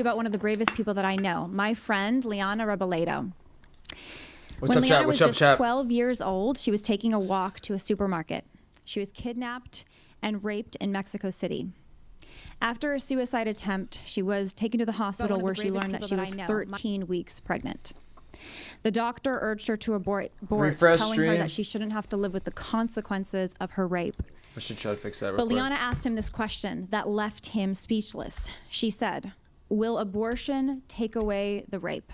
About one of the bravest people that I know, my friend Liana Robledo. When Liana was just 12 years old, she was taking a walk to a supermarket. She was kidnapped and raped in Mexico City. After a suicide attempt, she was taken to the hospital where she learned that she was 13 weeks pregnant. The doctor urged her to abort, telling her that she shouldn't have to live with the consequences of her rape. I should try to fix that real But quick. Liana asked him this question that left him speechless. She said, "Will abortion take away the rape?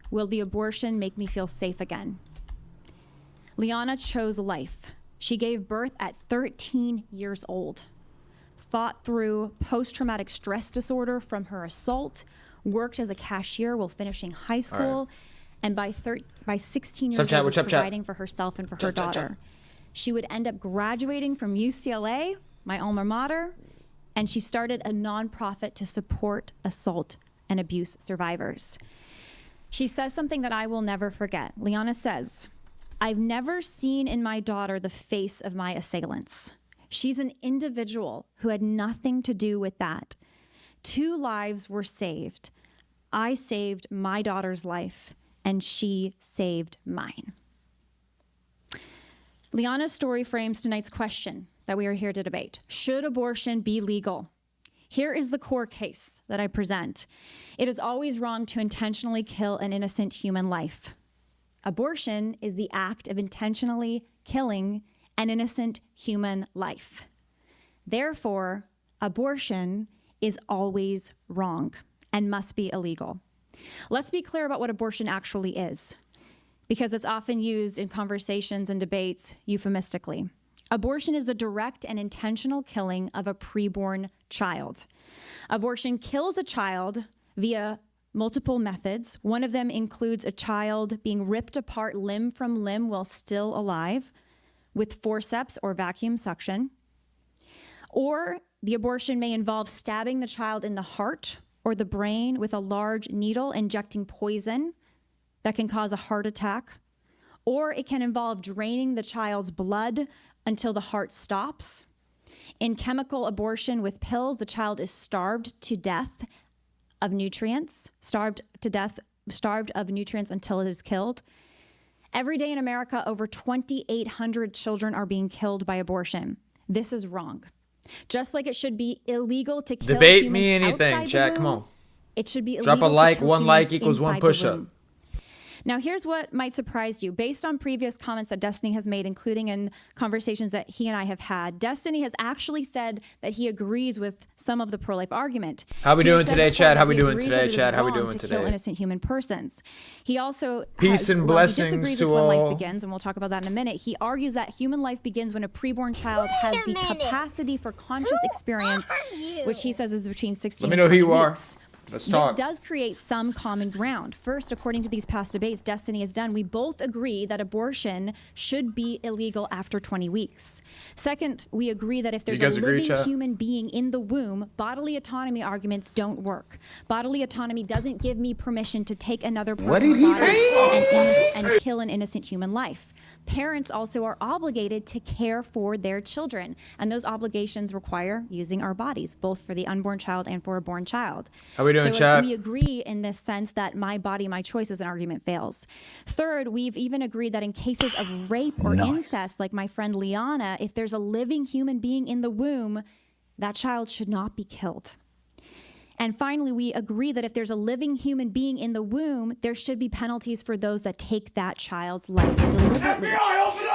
Will the abortion make me feel safe again?" Liana chose life. She gave birth at 13 years old, fought through post-traumatic stress disorder from her assault, worked as a cashier while finishing high school, and by 16 years old was providing for herself and for her daughter. She would end up graduating from UCLA, my alma mater, and she started a nonprofit to support assault and abuse survivors. She says something that I will never forget. Liana says, "I've never seen in my daughter the face of my assailants. She's an individual who had nothing to do with that. 2 lives were saved. I saved my daughter's life, and she saved mine." Liana's story frames tonight's question that we are here to debate. Should abortion be legal? Here is the core case that I present. It is always wrong to intentionally kill an innocent human life. Abortion is the act of intentionally killing an innocent human life. Therefore, abortion is always wrong and must be illegal. Let's be clear about what abortion actually is, because it's often used in conversations and debates euphemistically. Abortion is the direct and intentional killing of a preborn child. Abortion kills a child via multiple methods. One of them includes a child being ripped apart limb from limb while still alive with forceps or vacuum suction. Or the abortion may involve stabbing the child in the heart or the brain with a large needle, injecting poison that can cause a heart attack. Or it can involve draining the child's blood until the heart stops. In chemical abortion with pills, the child is starved to death of nutrients, starved of nutrients until it is killed. Every day in America, over 2,800 children are being killed by abortion. This is wrong. Just like it should be illegal to kill Debate humans me anything, outside chat. the Come womb, on. it should be illegal Drop a like. to kill 1 like humans equals 1 inside the push-up. womb. Now, here's what might surprise you. Based on previous comments that Destiny has made, including in conversations that he and I have had, Destiny has actually said that he agrees with some of the pro-life argument. How we doing today, Chad? How we doing agrees today, that it is Chad? How we wrong doing to today? kill innocent human persons. He also Peace and blessings disagrees to with when all. life begins, and we'll talk about that in a minute. He argues that human life begins when a preborn child has the capacity for conscious experience, which he says is between 16 Let me know and who 20 you are. weeks. Let's talk. This does create some common ground. First, according to these past debates Destiny has done, we both agree that abortion should be illegal after 20 weeks. Second, we agree that if there's a living human being in the womb, bodily autonomy arguments don't work. Bodily autonomy doesn't give me permission to take another person's body and kill an innocent human life. Parents also are obligated to care for their children, and those obligations require using our bodies, both for the unborn child and for a born child. How we doing, so chat? We agree in this sense that my body, my choice as an argument fails. Third, we've even agreed that in cases of rape or incest, like my friend Liana, if there's a living human being in the womb, that child should not be killed. And finally, we agree that if there's a living human being in the womb, there should be penalties for those that take that child's life deliberately.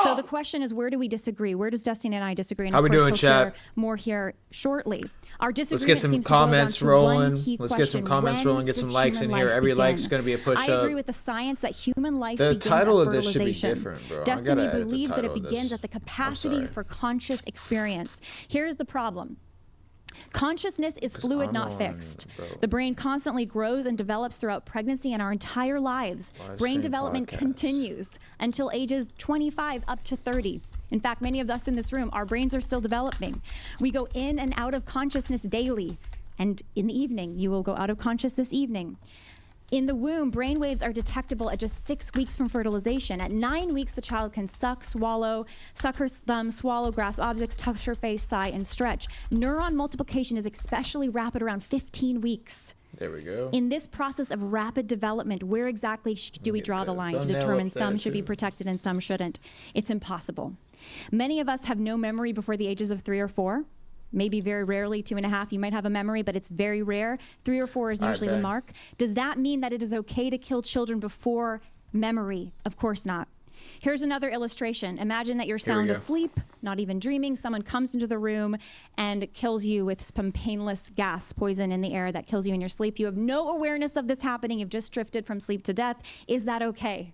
So the question is, where do we disagree? Where does Destiny and I disagree? And How we doing, we'll chat? share more here shortly. Our Let's disagreement get some seems to boil down comments to rolling. one key Let's get some question. comments When rolling. Get some does likes in human here. life Every begin? like's going to be a push-up. I agree with the science that human life The begins title at of this should be fertilization. different, bro. Destiny I gotta edit the believes that title it of this. begins at the capacity for conscious experience. Here's the problem. Consciousness is fluid, not fixed. The brain constantly grows and develops throughout pregnancy and our entire lives. Brain development continues until ages 25 up to 30. In fact, many of us in this room, our brains are still developing. We go in and out of consciousness daily. And in the evening, you will go out of conscious this evening. In the womb, brain waves are detectable at just 6 weeks from fertilization. At 9 weeks, the child can suck her thumb, swallow, grasp objects, touch her face, sigh, and stretch. Neuron multiplication is especially rapid around 15 weeks. There we go. In this process of rapid development, where exactly do we draw the line to determine some should be protected and some shouldn't? It's impossible. Many of us have no memory before the ages of 3 or 4. Maybe very rarely 2.5, you might have a memory, but it's very rare. 3 or 4 is usually the mark. Does that mean that it is okay to kill children before memory? Of course not. Here's another illustration. Imagine that you're sound asleep, not even dreaming. Someone comes into the room and kills you with some painless gas, poison in the air that kills you in your sleep. You have no awareness of this happening. You've just drifted from sleep to death. Is that okay?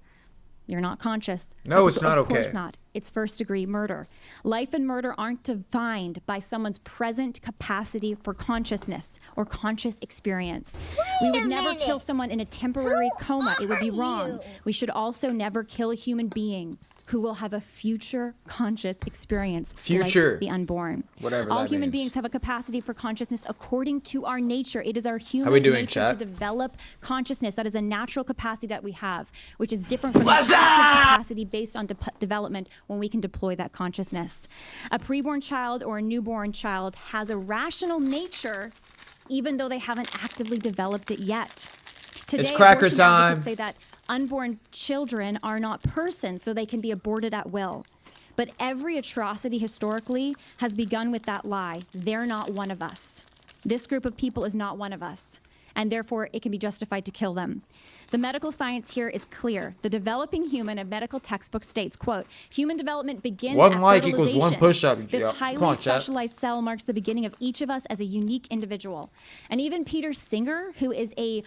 You're not conscious. No, it's not okay. Of course not. It's first-degree murder. Life and murder aren't defined by someone's present capacity for consciousness or conscious experience. We would never kill someone in a temporary coma. It would be wrong. We should also never kill a human being who will have a future conscious experience, like the unborn. Whatever All that human means. beings have a capacity for consciousness according to our nature. It is our human nature to develop consciousness. That is a natural capacity that we have, which is different from the capacity based on development when we can deploy that consciousness. A preborn child or a newborn child has a rational nature even though they haven't actively developed it yet. Today, it's cracker abortion time. advocates say that unborn children are not persons, so they can be aborted at will. But every atrocity historically has begun with that lie. They're not one of us. This group of people is not one of us, and therefore it can be justified to kill them. The medical science here is clear. The developing human, a medical textbook states, quote, human development begins at fertilization. Equals 1 push-up. This highly specialized cell marks the beginning of each of us as a unique individual. And even Peter Singer, who is a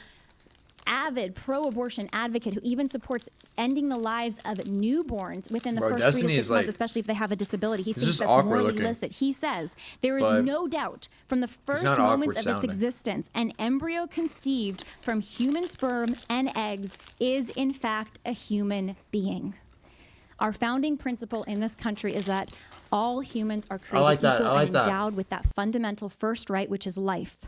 avid pro-abortion advocate who even supports ending the lives of newborns within the first 3 to 6 months, especially if they have a disability. He thinks that's morally illicit. He says, there is no doubt from the first moments of its existence, an embryo conceived from human sperm and eggs is in fact a human being. Our founding principle in this country is that all humans are created equal and endowed with that fundamental first right, which is life.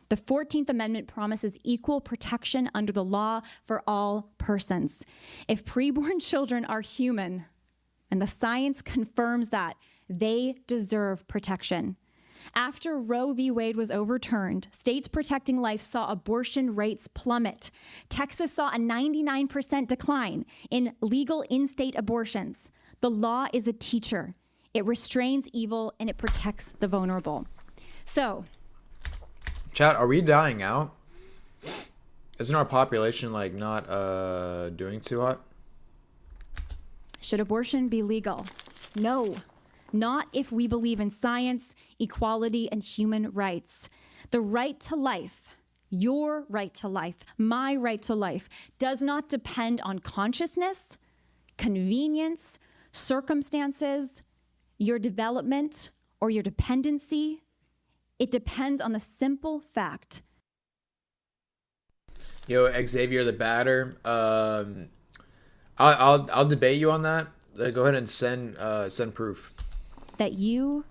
The 14th Amendment promises equal protection under the law for all persons. If preborn children are human, and the science confirms that, they deserve protection. After Roe v. Wade was overturned, states protecting life saw abortion rates plummet. Texas saw a 99% decline in legal in-state abortions. The law is a teacher. It restrains evil and it protects the vulnerable. So, chat, are we dying out? Isn't our population like not doing too hot? Should abortion be legal? No, not if we believe in science, equality, and human rights. The right to life, your right to life, my right to life, does not depend on consciousness, convenience, circumstances, your development, or your dependency. It depends on the simple fact. Yo, Xavier the Batter. I'll debate you on that. Go ahead and send proof. That you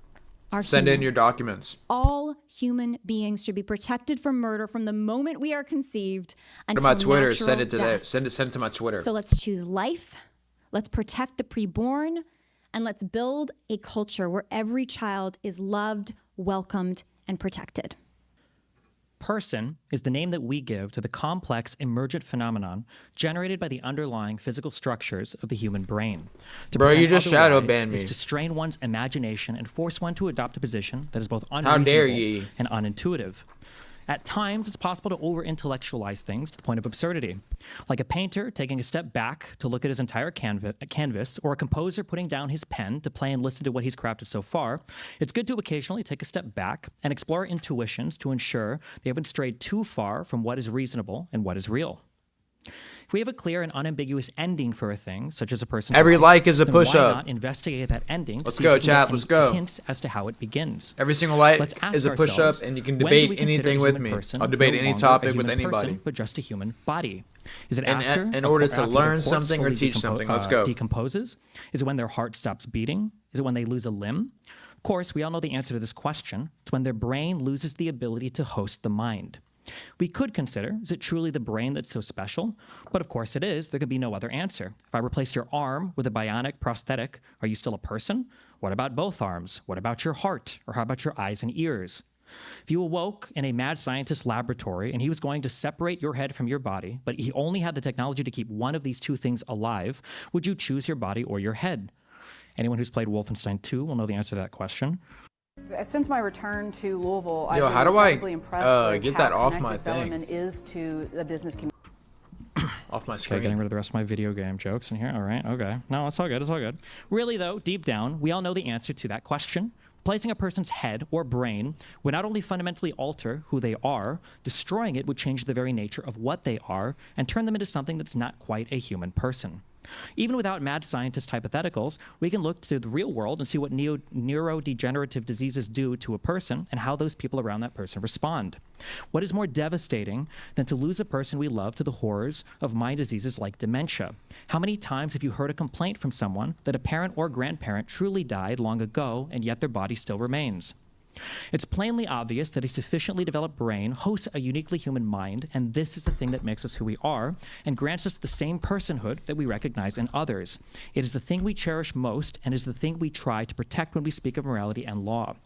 are Send in your documents. All human beings should be protected from murder from the moment we are conceived until to my Twitter. natural Send it to there. death. Send it to my Twitter. So let's choose life. Let's protect the preborn, and let's build a culture where every child is loved, welcomed, and protected. Person is the name that we give to the complex emergent phenomenon generated by the underlying physical structures of the human brain. Bro, you just shadow banned me. Is to strain one's imagination and force one to adopt a position that is both unreasonable and unintuitive. At times, it's possible to over-intellectualize things to the point of absurdity, like a painter taking a step back to look at his entire canvas, or a composer putting down his pen to play and listen to what he's crafted so far. It's good to occasionally take a step back and explore intuitions to ensure they haven't strayed too far from what is reasonable and what is real. If we have a clear and unambiguous ending for a thing, such as a person's every life, like is a then push-up. why not investigate that ending? Let's go, chat. Let's go. Hints as to how it begins. Every single like is a push-up, and you can debate anything with me. I'll debate any topic with anybody. Person, but just a human body. Is it after? In order to learn something or teach something. Let's go. Decomposes? Is it when their heart stops beating? Is it when they lose a limb? Of course, we all know the answer to this question. It's when their brain loses the ability to host the mind. We could consider, is it truly the brain that's so special? But of course it is. There could be no other answer. If I replaced your arm with a bionic prosthetic, are you still a person? What about both arms? What about your heart? Or how about your eyes and ears? If you awoke in a mad scientist laboratory and he was going to separate your head from your body, but he only had the technology to keep one of these two things alive, would you choose your body or your head? Anyone who's played Wolfenstein 2 will know the answer to that question. Since my return to Louisville, I've how been do I incredibly impressed with get how that off my connected thing? Bellarmine is to the business community. Off my Okay, screen. getting rid of the rest of my video game jokes in here. All right, okay. No, it's all good, it's all good. Really, though, deep down, we all know the answer to that question. Placing a person's head or brain would not only fundamentally alter who they are, destroying it would change the very nature of what they are and turn them into something that's not quite a human person. Even without mad scientist hypotheticals, we can look to the real world and see what neurodegenerative diseases do to a person and how those people around that person respond. What is more devastating than to lose a person we love to the horrors of mind diseases like dementia? How many times have you heard a complaint from someone that a parent or grandparent truly died long ago and yet their body still remains? It's plainly obvious that a sufficiently developed brain hosts a uniquely human mind, and this is the thing that makes us who we are and grants us the same personhood that we recognize in others. It is the thing we cherish most and is the thing we try to protect when we speak of morality and law.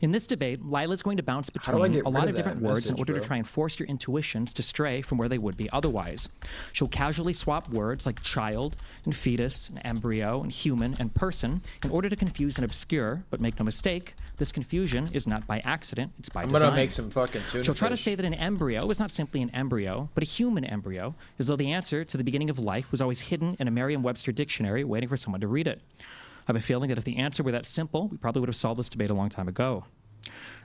In this debate, Lila's going to bounce between a lot of different words in order to try and force your intuitions to stray from where they would be otherwise. She'll casually swap words like child and fetus and embryo and human and person in order to confuse and obscure, but make no mistake, this confusion is not by accident, it's by design. I'm gonna make some fucking tuna She'll try to fish. say that an embryo is not simply an embryo, but a human embryo, as though the answer to the beginning of life was always hidden in a Merriam-Webster dictionary waiting for someone to read it. I have a feeling that if the answer were that simple, we probably would have solved this debate a long time ago.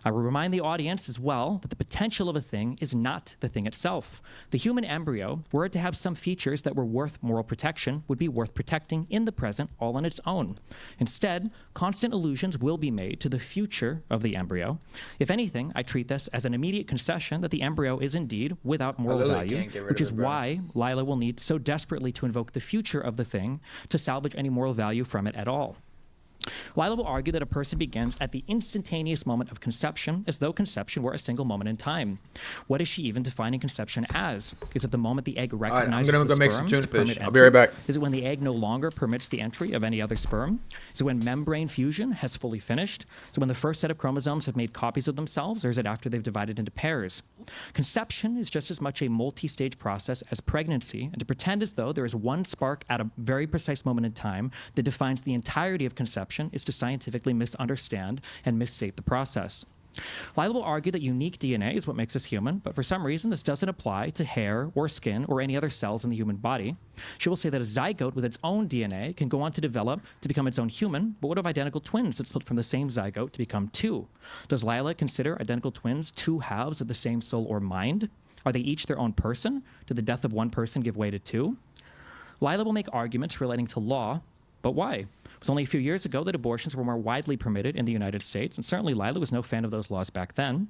I will remind the audience as well that the potential of a thing is not the thing itself. The human embryo, were it to have some features that were worth moral protection, would be worth protecting in the present all on its own. Instead, constant allusions will be made to the future of the embryo. If anything, I treat this as an immediate concession that the embryo is indeed without moral value, which is why Lila will need so desperately to invoke the future of the thing to salvage any moral value from it at all. Lila will argue that a person begins at the instantaneous moment of conception as though conception were a single moment in time. What is she even defining conception as? Is it the moment the egg recognizes I'm gonna the go make sperm some tuna to permit fish. I'll entry? be right back. Is it when the egg no longer permits the entry of any other sperm? Is it when membrane fusion has fully finished? Is it when the first set of chromosomes have made copies of themselves, or is it after they've divided into pairs? Conception is just as much a multi-stage process as pregnancy, and to pretend as though there is one spark at a very precise moment in time that defines the entirety of conception is to scientifically misunderstand and misstate the process. Lila will argue that unique DNA is what makes us human, but for some reason this doesn't apply to hair or skin or any other cells in the human body. She will say that a zygote with its own DNA can go on to develop to become its own human, but what of identical twins that split from the same zygote to become two? Does Lila consider identical twins two halves of the same soul or mind? Are they each their own person? Did the death of one person give way to two? Lila will make arguments relating to law, but why? It was only a few years ago that abortions were more widely permitted in the United States, and certainly Lila was no fan of those laws back then.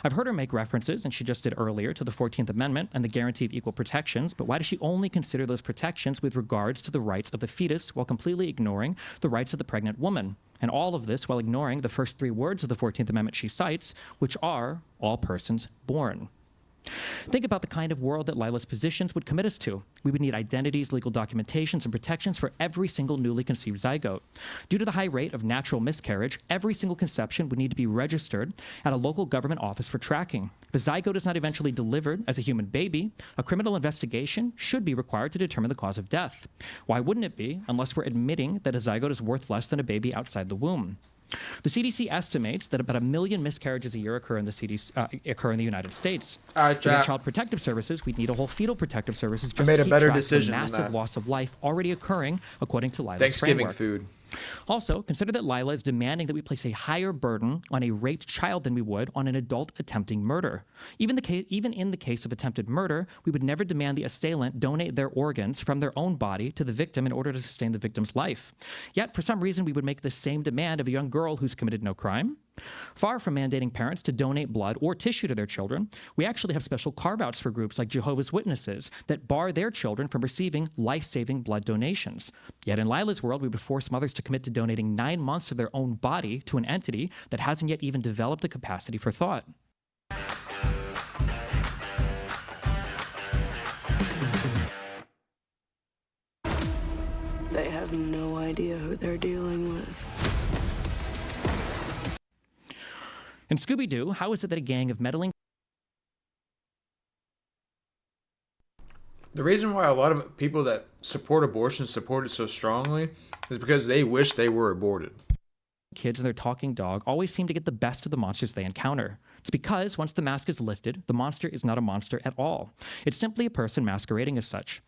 I've heard her make references, and she just did earlier, to the 14th Amendment and the guarantee of equal protections, but why does she only consider those protections with regards to the rights of the fetus while completely ignoring the rights of the pregnant woman? And all of this while ignoring the first three words of the 14th Amendment she cites, which are, all persons born. Think about the kind of world that Lila's positions would commit us to. We would need identities, legal documentations, and protections for every single newly conceived zygote. Due to the high rate of natural miscarriage, every single conception would need to be registered at a local government office for tracking. If a zygote is not eventually delivered as a human baby, a criminal investigation should be required to determine the cause of death. Why wouldn't it be, unless we're admitting that a zygote is worth less than a baby outside the womb? The CDC estimates that about 1 million miscarriages a year occur in the United States. All right, To get chat. Child Protective Services, we'd need a whole fetal protective services just made to a keep better track decision of than the massive that. loss of life already occurring, according to Lila's Thanksgiving framework. food. Also, consider that Lila is demanding that we place a higher burden on a raped child than we would on an adult attempting murder. Even in the case of attempted murder, we would never demand the assailant donate their organs from their own body to the victim in order to sustain the victim's life. Yet, for some reason, we would make the same demand of a young girl who's committed no crime. Far from mandating parents to donate blood or tissue to their children, we actually have special carve-outs for groups like Jehovah's Witnesses that bar their children from receiving life-saving blood donations. Yet in Lila's world, we would force mothers to commit to donating 9 months of their own body to an entity that hasn't yet even developed the capacity for thought. They have no idea who they're dealing with. In Scooby-Doo, how is it that a gang of meddling The reason why a lot of people that support abortion support it so strongly is because they wish they were aborted. kids and their talking dog always seem to get the best of the monsters they encounter? It's because once the mask is lifted, the monster is not a monster at all. It's simply a person masquerading as such.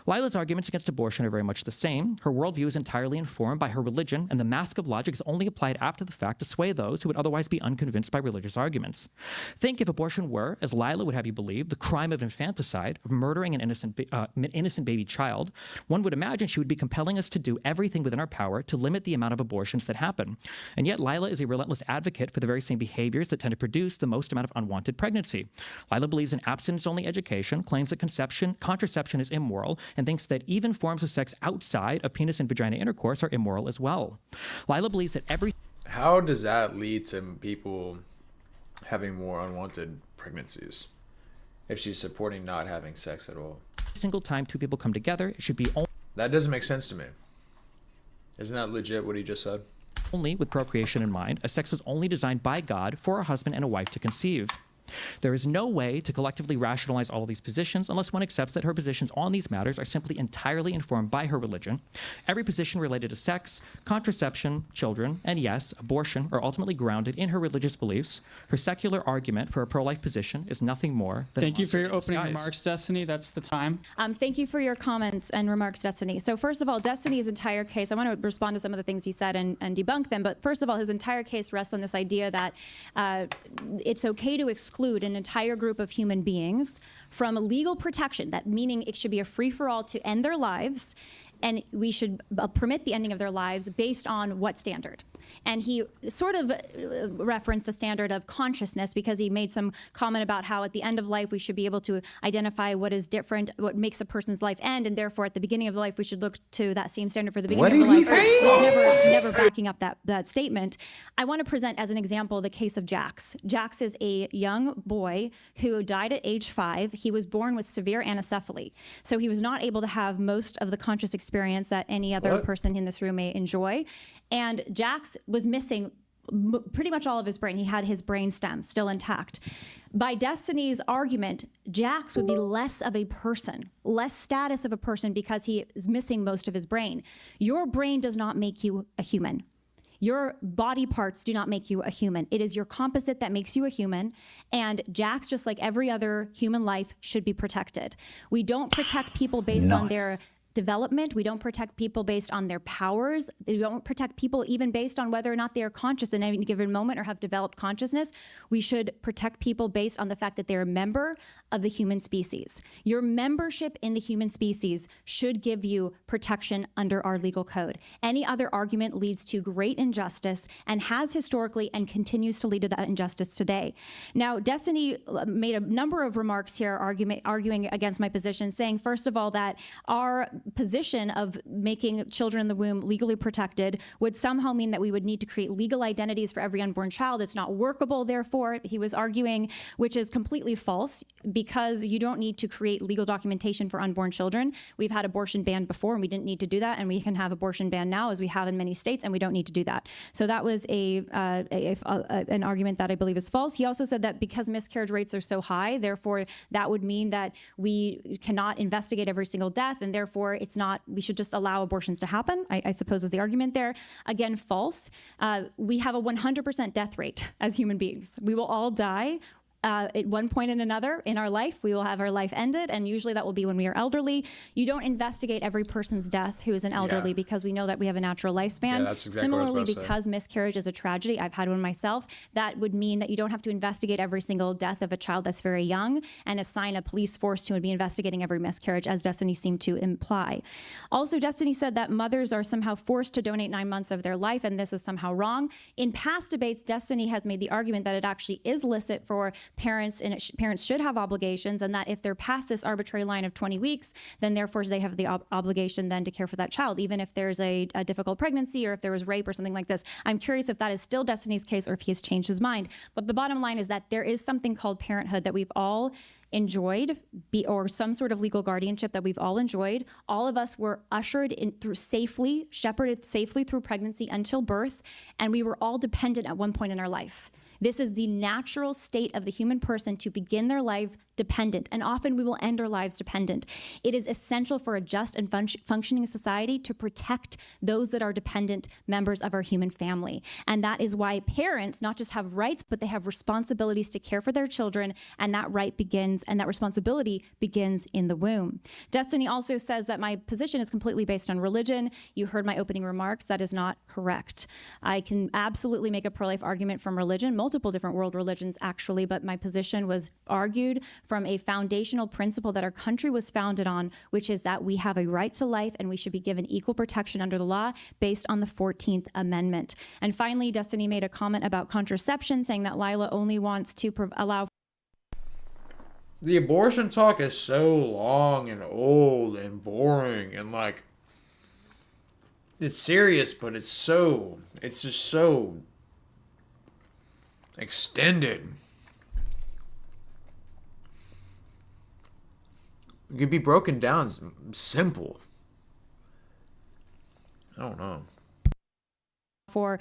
Lila's arguments against abortion are very much the same. Her worldview is entirely informed by her religion, and the mask of logic is only applied after the fact to sway those who would otherwise be unconvinced by religious arguments. Think if abortion were, as Lila would have you believe, the crime of infanticide, of murdering an innocent baby child, one would imagine she would be compelling us to do everything within our power to limit the amount of abortions that happen. And yet Lila is a relentless advocate for the very same behaviors that tend to produce the most amount of unwanted pregnancy. Lila believes in abstinence-only education, claims that contraception is immoral, and thinks that even forms of sex outside of penis and vagina intercourse are immoral as well. Lila believes that every... How does that lead to people having more unwanted pregnancies if she's supporting not having sex at all? single time two people come together, it should be That doesn't make sense to me. Isn't that legit what he just said? only with procreation in mind, as sex was only designed by God for a husband and a wife to conceive. There is no way to collectively rationalize all of these positions unless one accepts that her positions on these matters are simply entirely informed by her religion. Every position related to sex, contraception, children, and yes, abortion are ultimately grounded in her religious beliefs. Her secular argument for a pro-life position is nothing more than... Thank you for your opening remarks, Destiny. That's the time. Thank you for your comments and remarks, Destiny. So first of all, Destiny's entire case, I want to respond to some of the things he said and debunk them, but first of all, his entire case rests on this idea that it's okay to exclude an entire group of human beings from legal protection, that meaning it should be a free-for-all to end their lives, and we should permit the ending of their lives based on what standard? And he sort of referenced a standard of consciousness because he made some comment about how at the end of life we should be able to identify what is different, what makes a person's life end, and therefore at the beginning of the life we should look to that same standard for the beginning of the life. Which never backing up that statement. I want to present as an example the case of Jax. Jax is a young boy who died at age 5. He was born with severe anencephaly, so he was not able to have most of the conscious experience that any other person in this room may enjoy. And Jax was missing pretty much all of his brain. He had his brain stem still intact. By Destiny's argument, Jax would be less of a person, less status of a person because he is missing most of his brain. Your brain does not make you a human. Your body parts do not make you a human. It is your composite that makes you a human, and Jax, just like every other human life, should be protected. We don't protect people based on their development. We don't protect people based on their powers. We don't protect people even based on whether or not they are conscious in any given moment or have developed consciousness. We should protect people based on the fact that they're a member of the human species. Your membership in the human species should give you protection under our legal code. Any other argument leads to great injustice and has historically and continues to lead to that injustice today. Now, Destiny made a number of remarks here arguing against my position, saying, first of all, that our position of making children in the womb legally protected would somehow mean that we would need to create legal identities for every unborn child. It's not workable, therefore, he was arguing, which is completely false, because you don't need to create legal documentation for unborn children. We've had abortion banned before, and we didn't need to do that, and we can have abortion ban now, as we have in many states, and we don't need to do that. So that was an argument that I believe is false. He also said that because miscarriage rates are so high, therefore, that would mean that we cannot investigate every single death, and therefore, we should just allow abortions to happen, I suppose is the argument there. Again, false. We have a 100% death rate as human beings. We will all die at one point and another in our life. We will have our life ended, and usually that will be when we are elderly. You don't investigate every person's death who is an elderly because we know that we have a natural lifespan. Yeah, that's exactly Similarly, what I was about to say. because miscarriage is a tragedy, I've had one myself, that would mean that you don't have to investigate every single death of a child that's very young and assign a police force to be investigating every miscarriage, as Destiny seemed to imply. Also, Destiny said that mothers are somehow forced to donate 9 months of their life, and this is somehow wrong. In past debates, Destiny has made the argument that it actually is licit for parents, and parents should have obligations, and that if they're past this arbitrary line of 20 weeks, then therefore they have the obligation then to care for that child, even if there's a difficult pregnancy or if there was rape or something like this. I'm curious if that is still Destiny's case or if he has changed his mind. But the bottom line is that there is something called parenthood that we've all enjoyed, or some sort of legal guardianship that we've all enjoyed. All of us were ushered in through safely, shepherded safely through pregnancy until birth, and we were all dependent at one point in our life. This is the natural state of the human person to begin their life dependent, and often we will end our lives dependent. It is essential for a just and functioning society to protect those that are dependent members of our human family. And that is why parents not just have rights, but they have responsibilities to care for their children, and that right begins, and that responsibility begins in the womb. Destiny also says that my position is completely based on religion. You heard my opening remarks. That is not correct. I can absolutely make a pro-life argument from religion, multiple different world religions actually, but my position was argued from a foundational principle that our country was founded on, which is that we have a right to life and we should be given equal protection under the law based on the 14th Amendment. And finally, Destiny made a comment about contraception, saying that Lila only wants to allow. The abortion talk is so long and old and boring and like, it's serious, but it's just so extended. It could be broken down simple. I don't know. For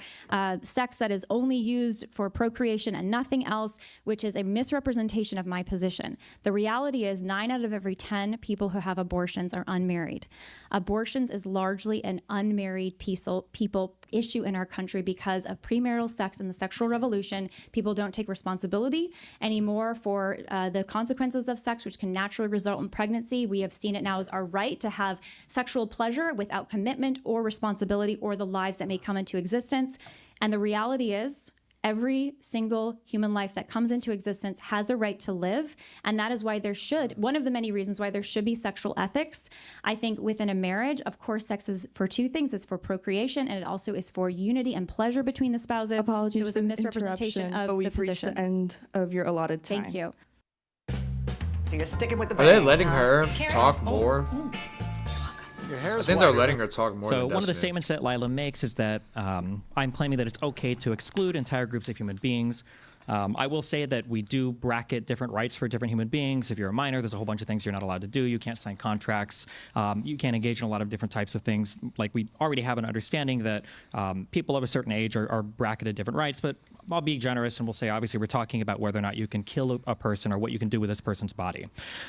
sex that is only used for procreation and nothing else, which is a misrepresentation of my position. The reality is 9 out of every 10 people who have abortions are unmarried. Abortions is largely an unmarried people issue in our country because of premarital sex and the sexual revolution. People don't take responsibility anymore for the consequences of sex, which can naturally result in pregnancy. We have seen it now as our right to have sexual pleasure without commitment or responsibility or the lives that may come into existence. And the reality is, every single human life that comes into existence has a right to live. And that is why one of the many reasons why there should be sexual ethics. I think within a marriage, of course, sex is for two things. It's for procreation, and it also is for unity and pleasure between the spouses. Apologies so it was for a the misrepresentation interruption, of but the we've reached position. the end of your allotted time. Thank you. So you're sticking with the Are they bangs, letting huh? her talk more? I think they're letting her talk more. So than one of the Destiny. statements that Lila makes is that I'm claiming that it's okay to exclude entire groups of human beings. I will say that we do bracket different rights for different human beings. If you're a minor, there's a whole bunch of things you're not allowed to do. You can't sign contracts. You can't engage in a lot of different types of things. Like, we already have an understanding that people of a certain age are bracketed different rights, but I'll be generous and we'll say, obviously, we're talking about whether or not you can kill a person or what you can do with this person's body.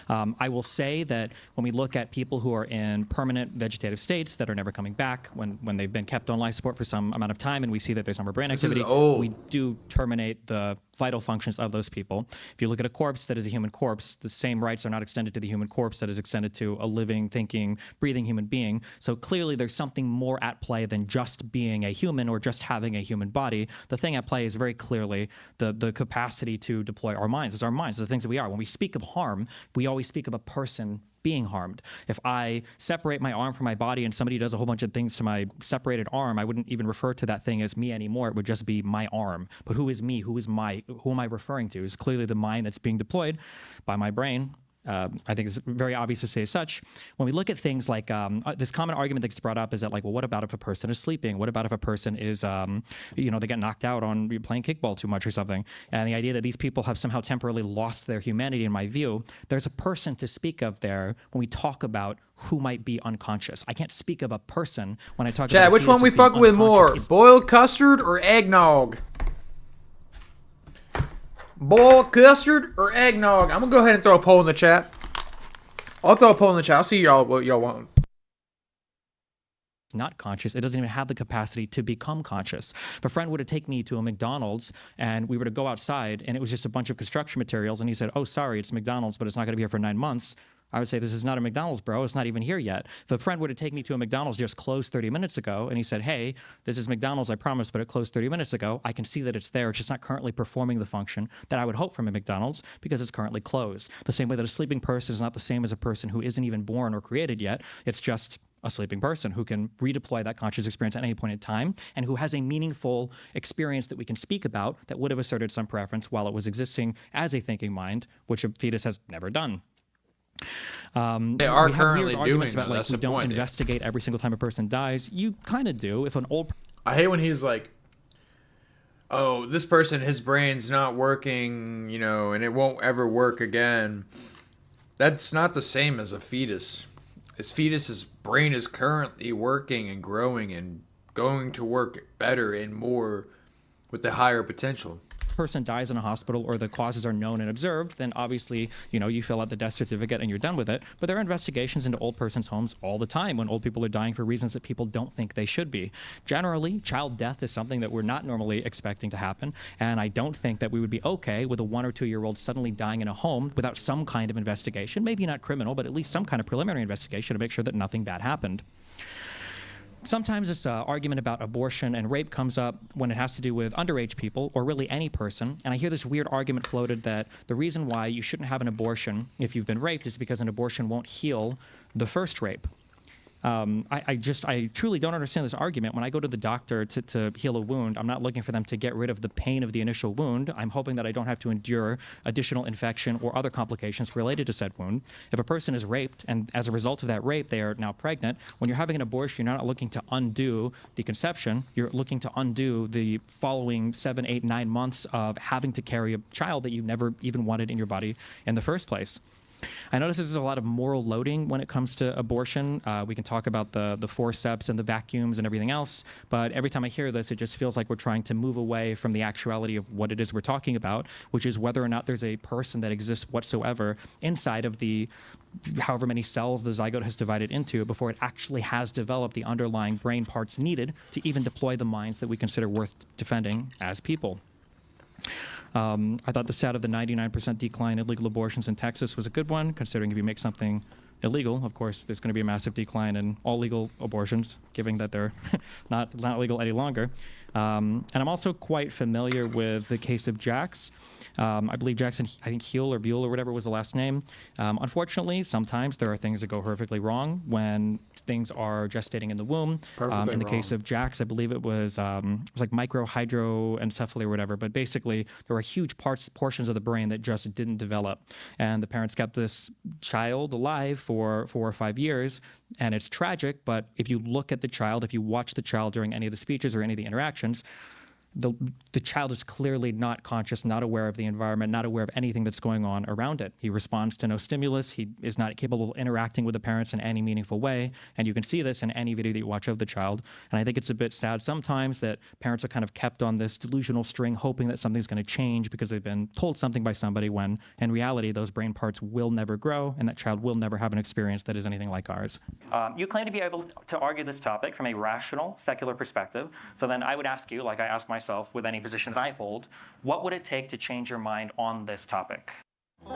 I will say that when we look at people who are in permanent vegetative states that are never coming back, when they've been kept on life support for some amount of time and we see that there's no more brain activity, we do terminate the vital functions of those people. If you look at a corpse that is a human corpse, the same rights are not extended to the human corpse that is extended to a living, thinking, breathing human being. So clearly there's something more at play than just being a human or just having a human body. The thing at play is very clearly the capacity to deploy our minds. It's our minds, the things that we are. When we speak of harm, we always speak of a person being harmed. If I separate my arm from my body and somebody does a whole bunch of things to my separated arm, I wouldn't even refer to that thing as me anymore. It would just be my arm. But who is me? Who am I referring to? Is clearly the mind that's being deployed by my brain. I think it's very obvious to say as such. When we look at things like this common argument that gets brought up is that, like, well, what about if a person is sleeping? What about if a person is, they get knocked out on playing kickball too much or something? And the idea that these people have somehow temporarily lost their humanity, in my view, there's a person to speak of there when we talk about who might be unconscious. I can't speak of a person when I talk about. Chad, which one we fuck with more? Boiled custard or eggnog? Boiled custard or eggnog? I'm gonna go ahead and throw a poll in the chat. I'll throw a poll in the chat. I'll see y'all what y'all want. Not conscious. It doesn't even have the capacity to become conscious. If a friend were to take me to a McDonald's and we were to go outside and it was just a bunch of construction materials and he said, oh, sorry, it's McDonald's, but it's not going to be here for 9 months, I would say, this is not a McDonald's, bro. It's not even here yet. If a friend were to take me to a McDonald's just closed 30 minutes ago and he said, hey, this is McDonald's, I promise, but it closed 30 minutes ago, I can see that it's there. It's just not currently performing the function that I would hope from a McDonald's because it's currently closed. The same way that a sleeping person is not the same as a person who isn't even born or created yet. It's just a sleeping person who can redeploy that conscious experience at any point in time and who has a meaningful experience that we can speak about that would have asserted some preference while it was existing as a thinking mind, which a fetus has never done. They are currently doing about, that. like, That's we the don't point. investigate every single time a person dies. You kind of do. If an old I hate when he's like, oh, this person, his brain's not working, and it won't ever work again. That's not the same as a fetus. His fetus's brain is currently working and growing and going to work better and more with the higher potential. person dies in a hospital or the causes are known and observed, then obviously, you fill out the death certificate and you're done with it. But there are investigations into old persons' homes all the time when old people are dying for reasons that people don't think they should be. Generally, child death is something that we're not normally expecting to happen, and I don't think that we would be okay with a 1 or 2 year old suddenly dying in a home without some kind of investigation, maybe not criminal, but at least some kind of preliminary investigation to make sure that nothing bad happened. Sometimes this argument about abortion and rape comes up when it has to do with underage people or really any person. And I hear this weird argument floated that the reason why you shouldn't have an abortion if you've been raped is because an abortion won't heal the first rape. I truly don't understand this argument. When I go to the doctor to heal a wound, I'm not looking for them to get rid of the pain of the initial wound. I'm hoping that I don't have to endure additional infection or other complications related to said wound. If a person is raped and as a result of that rape, they are now pregnant, when you're having an abortion, you're not looking to undo the conception. You're looking to undo the following 7, 8, 9 months of having to carry a child that you never even wanted in your body in the first place. I notice there's a lot of moral loading when it comes to abortion. We can talk about the forceps and the vacuums and everything else, but every time I hear this, it just feels like we're trying to move away from the actuality of what it is we're talking about, which is whether or not there's a person that exists whatsoever inside of the however many cells the zygote has divided into before it actually has developed the underlying brain parts needed to even deploy the minds that we consider worth defending as people. I thought the stat of the 99% decline in legal abortions in Texas was a good one, considering if you make something illegal, of course, there's going to be a massive decline in all legal abortions, given that they're not legal any longer. And I'm also quite familiar with the case of Jax. I believe Jackson, I think Huell or Buell or whatever was the last name. Unfortunately, sometimes there are things that go horrifically wrong when things are gestating in the womb. In the case of Jax, I believe it was like microhydroencephaly or whatever. But basically, there were huge portions of the brain that just didn't develop. And the parents kept this child alive for 4 or 5 years. And it's tragic, but if you look at the child, if you watch the child during any of the speeches or any of the interactions, the child is clearly not conscious, not aware of the environment, not aware of anything that's going on around it. He responds to no stimulus. He is not capable of interacting with the parents in any meaningful way. And you can see this in any video that you watch of the child. And I think it's a bit sad sometimes that parents are kind of kept on this delusional string, hoping that something's going to change because they've been told something by somebody, when in reality, those brain parts will never grow and that child will never have an experience that is anything like ours. You claim to be able to argue this topic from a rational, secular perspective. So then I would ask you, like I ask myself with any position that I hold, what would it take to change your mind on this topic? All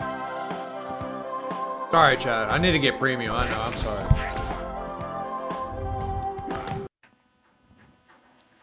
right, Chad. I need to get premium. I know. I'm sorry.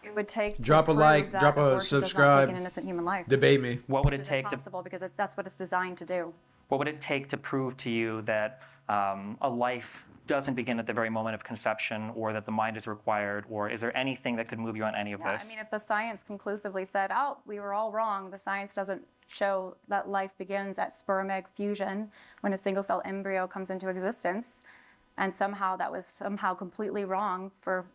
It would take drop a like, drop a subscribe. An innocent human life. Debate me. What would it take to? Impossible because that's what it's designed to do. What would it take to prove to you that a life doesn't begin at the very moment of conception, or that the mind is required, or is there anything that could move you on any of this? I mean, if the science conclusively said, oh, we were all wrong, the science doesn't show that life begins at sperm-egg fusion when a single-cell embryo comes into existence, and somehow that was completely wrong for,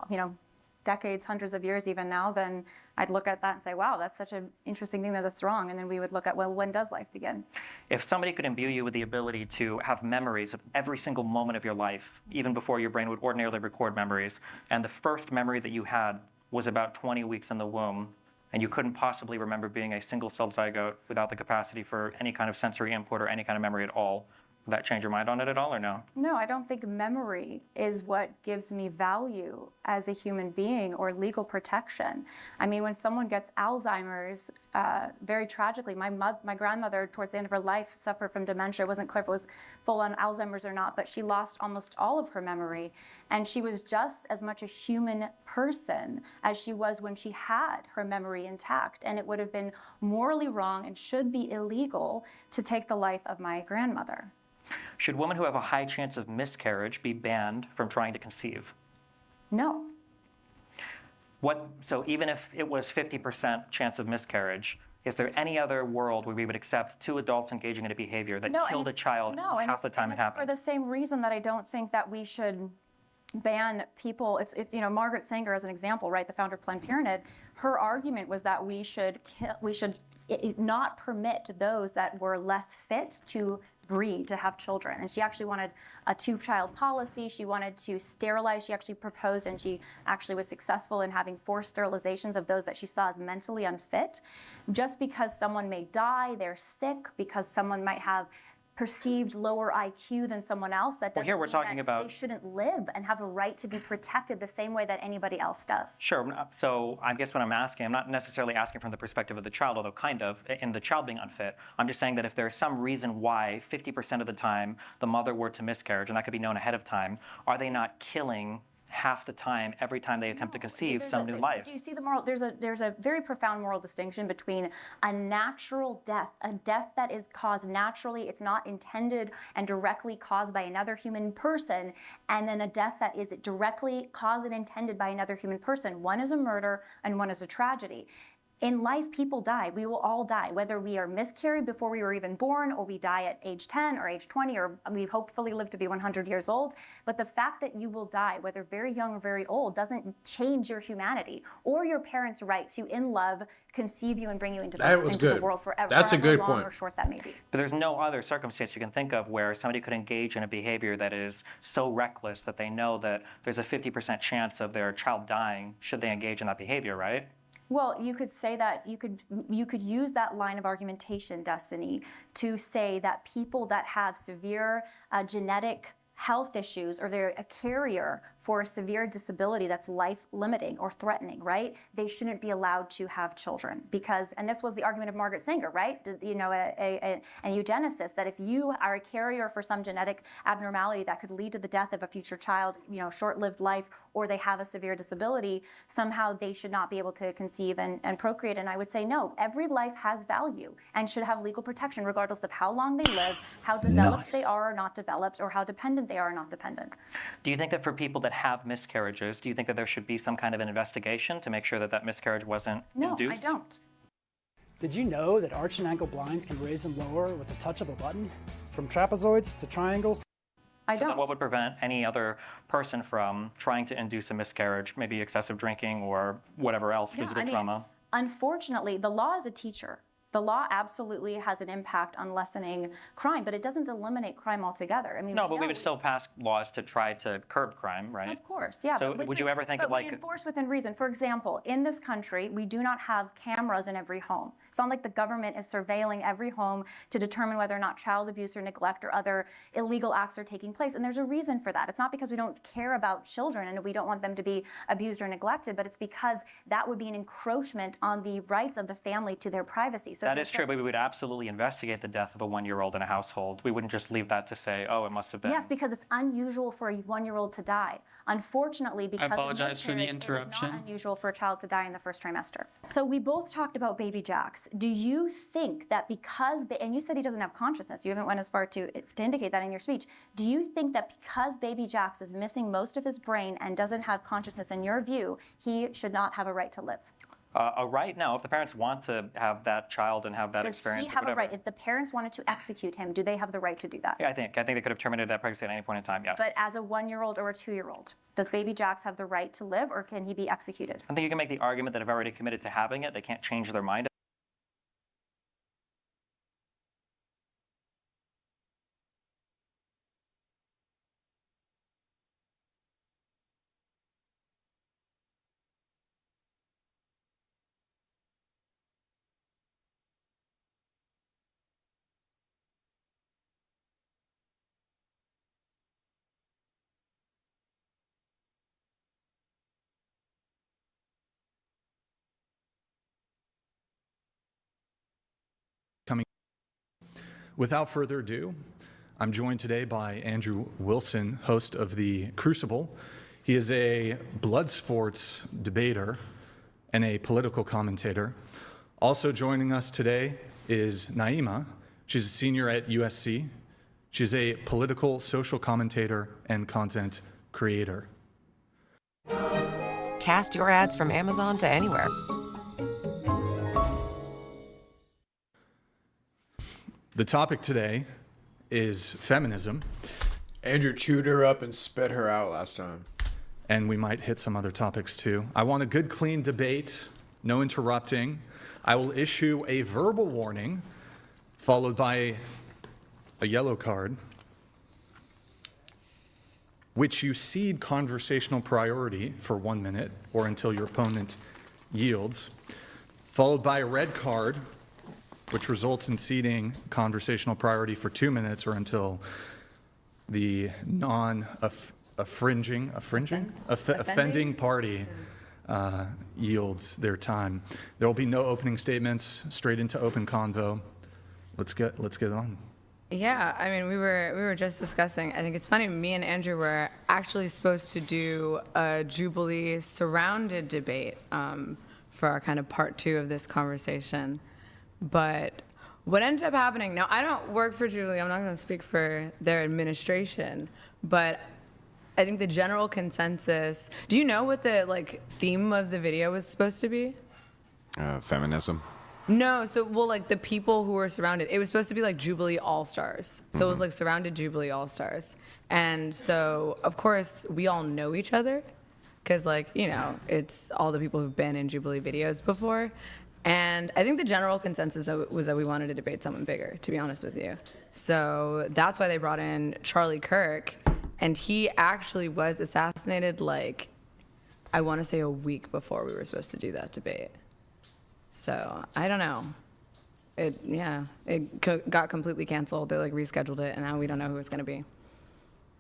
decades, hundreds of years even now, then I'd look at that and say, wow, that's such an interesting thing that it's wrong. And then we would look at, well, when does life begin? If somebody could imbue you with the ability to have memories of every single moment of your life, even before your brain would ordinarily record memories, and the first memory that you had was about 20 weeks in the womb, and you couldn't possibly remember being a single-celled zygote without the capacity for any kind of sensory input or any kind of memory at all, would that change your mind on it at all, or no? No, I don't think memory is what gives me value as a human being or legal protection. I mean, when someone gets Alzheimer's, very tragically, my grandmother, towards the end of her life, suffered from dementia. It wasn't clear if it was full-on Alzheimer's or not, but she lost almost all of her memory. And she was just as much a human person as she was when she had her memory intact. And it would have been morally wrong and should be illegal to take the life of my grandmother. Should women who have a high chance of miscarriage be banned from trying to conceive? No. So even if it was 50% chance of miscarriage, is there any other world where we would accept 2 adults engaging in a behavior that killed a child half the time it happened? For the same reason that I don't think that we should ban people. It's Margaret Sanger as an example, right? The founder of Planned Parenthood. Her argument was that we should not permit those that were less fit to breed, to have children. And she actually wanted a 2-child policy. She wanted to sterilize. She actually proposed, and she actually was successful in having forced sterilizations of those that she saw as mentally unfit. Just because someone may die, they're sick, because someone might have perceived lower IQ than someone else, that doesn't here we're mean talking that about they shouldn't live and have a right to be protected the same way that anybody else does. Sure. So I guess what I'm asking, I'm not necessarily asking from the perspective of the child, although kind of, in the child being unfit. I'm just saying that if there's some reason why 50% of the time the mother were to miscarriage, and that could be known ahead of time, are they not killing half the time, every time they attempt to conceive some new life? Do you see the moral? There's a very profound moral distinction between a natural death, a death that is caused naturally, it's not intended and directly caused by another human person, and then a death that is directly caused and intended by another human person. One is a murder and one is a tragedy. In life, people die. We will all die, whether we are miscarried before we were even born, or we die at age 10 or age 20, or we hopefully live to be 100 years old. But the fact that you will die, whether very young or very old, doesn't change your humanity or your parents' right to, in love, conceive you and bring you into the world forever. That's a good long point. Or short that may be. But there's no other circumstance you can think of where somebody could engage in a behavior that is so reckless that they know that there's a 50% chance of their child dying should they engage in that behavior, right? Well, you could say that you could use that line of argumentation, Destiny, to say that people that have severe genetic health issues, or they're a carrier for a severe disability that's life-limiting or threatening, right? They shouldn't be allowed to have children because, and this was the argument of Margaret Sanger, right? You know, a eugenicist, that if you are a carrier for some genetic abnormality that could lead to the death of a future child, you know, short-lived life, or they have a severe disability, somehow they should not be able to conceive and procreate. And I would say, no, every life has value and should have legal protection regardless of how long they live, how developed they are or not developed, or how dependent they are or not dependent. Do you think that for people that have miscarriages, do you think that there should be some kind of an investigation to make sure that that miscarriage wasn't induced? No, I don't. Did you know that arch and angle blinds can raise and lower with the touch of a button? From trapezoids to triangles? I don't. Then what would prevent any other person from trying to induce a miscarriage, maybe excessive drinking or whatever else, physical trauma? Unfortunately, the law is a teacher. The law absolutely has an impact on lessening crime, but it doesn't eliminate crime altogether. I mean, no, but we would still pass laws to try to curb crime, right? Of course, yeah. So would you ever think of like... But we enforce within reason. For example, in this country, we do not have cameras in every home. It's not like the government is surveilling every home to determine whether or not child abuse or neglect or other illegal acts are taking place. And there's a reason for that. It's not because we don't care about children and we don't want them to be abused or neglected, but it's because that would be an encroachment on the rights of the family to their privacy. So that is true, but we would absolutely investigate the death of a 1-year-old in a household. We wouldn't just leave that to say, oh, it must have been. Yes, because it's unusual for a 1-year-old to die. Unfortunately, because I apologize for the interruption. It is not unusual for a child to die in the first trimester. So we both talked about baby Jax. Do you think that because, and you said he doesn't have consciousness, you haven't went as far to indicate that in your speech, do you think that because baby Jax is missing most of his brain and doesn't have consciousness, in your view, he should not have a right to live? A right now, if the parents want to have that child and have that experience. Does he have a right? If the parents wanted to execute him, do they have the right to do that? Yeah, I think they could have terminated that pregnancy at any point in time, yes. But as a 1-year-old or a 2-year-old, does baby Jax have the right to live, or can he be executed? I think you can make the argument that if already committed to having it, they can't change their mind. Without further ado, I'm joined today by Andrew Wilson, host of The Crucible. He is a blood sports debater and a political commentator. Also joining us today is Naima. She's a senior at USC. She's a political social commentator and content creator. Cast your ads from Amazon to anywhere. The topic today is feminism. Andrew chewed her up and spit her out last time. And we might hit some other topics too. I want a good, clean debate, no interrupting. I will issue a verbal warning, followed by a yellow card, which you cede conversational priority for 1 minute or until your opponent yields, followed by a red card, which results in ceding conversational priority for 2 minutes or until the offending party yields their time. There will be no opening statements, straight into open convo. Let's get on. Yeah, I mean, we were just discussing. I think it's funny. Me and Andrew were actually supposed to do a Jubilee surrounded debate for our kind of part 2 of this conversation, but what ended up happening. Now, I don't work for Jubilee. I'm not going to speak for their administration, but I think the general consensus. Do you know what the theme of the video was supposed to be? Feminism. No, so the people who were surrounded, it was supposed to be like Jubilee All-Stars. So it was like surrounded Jubilee All-Stars. And so, of course, we all know each other because it's all the people who've been in Jubilee videos before. And I think the general consensus was that we wanted to debate someone bigger, to be honest with you. So that's why they brought in Charlie Kirk. And he actually was assassinated I want to say a week before we were supposed to do that debate. So I don't know. It got completely canceled. They rescheduled it, and now we don't know who it's going to be.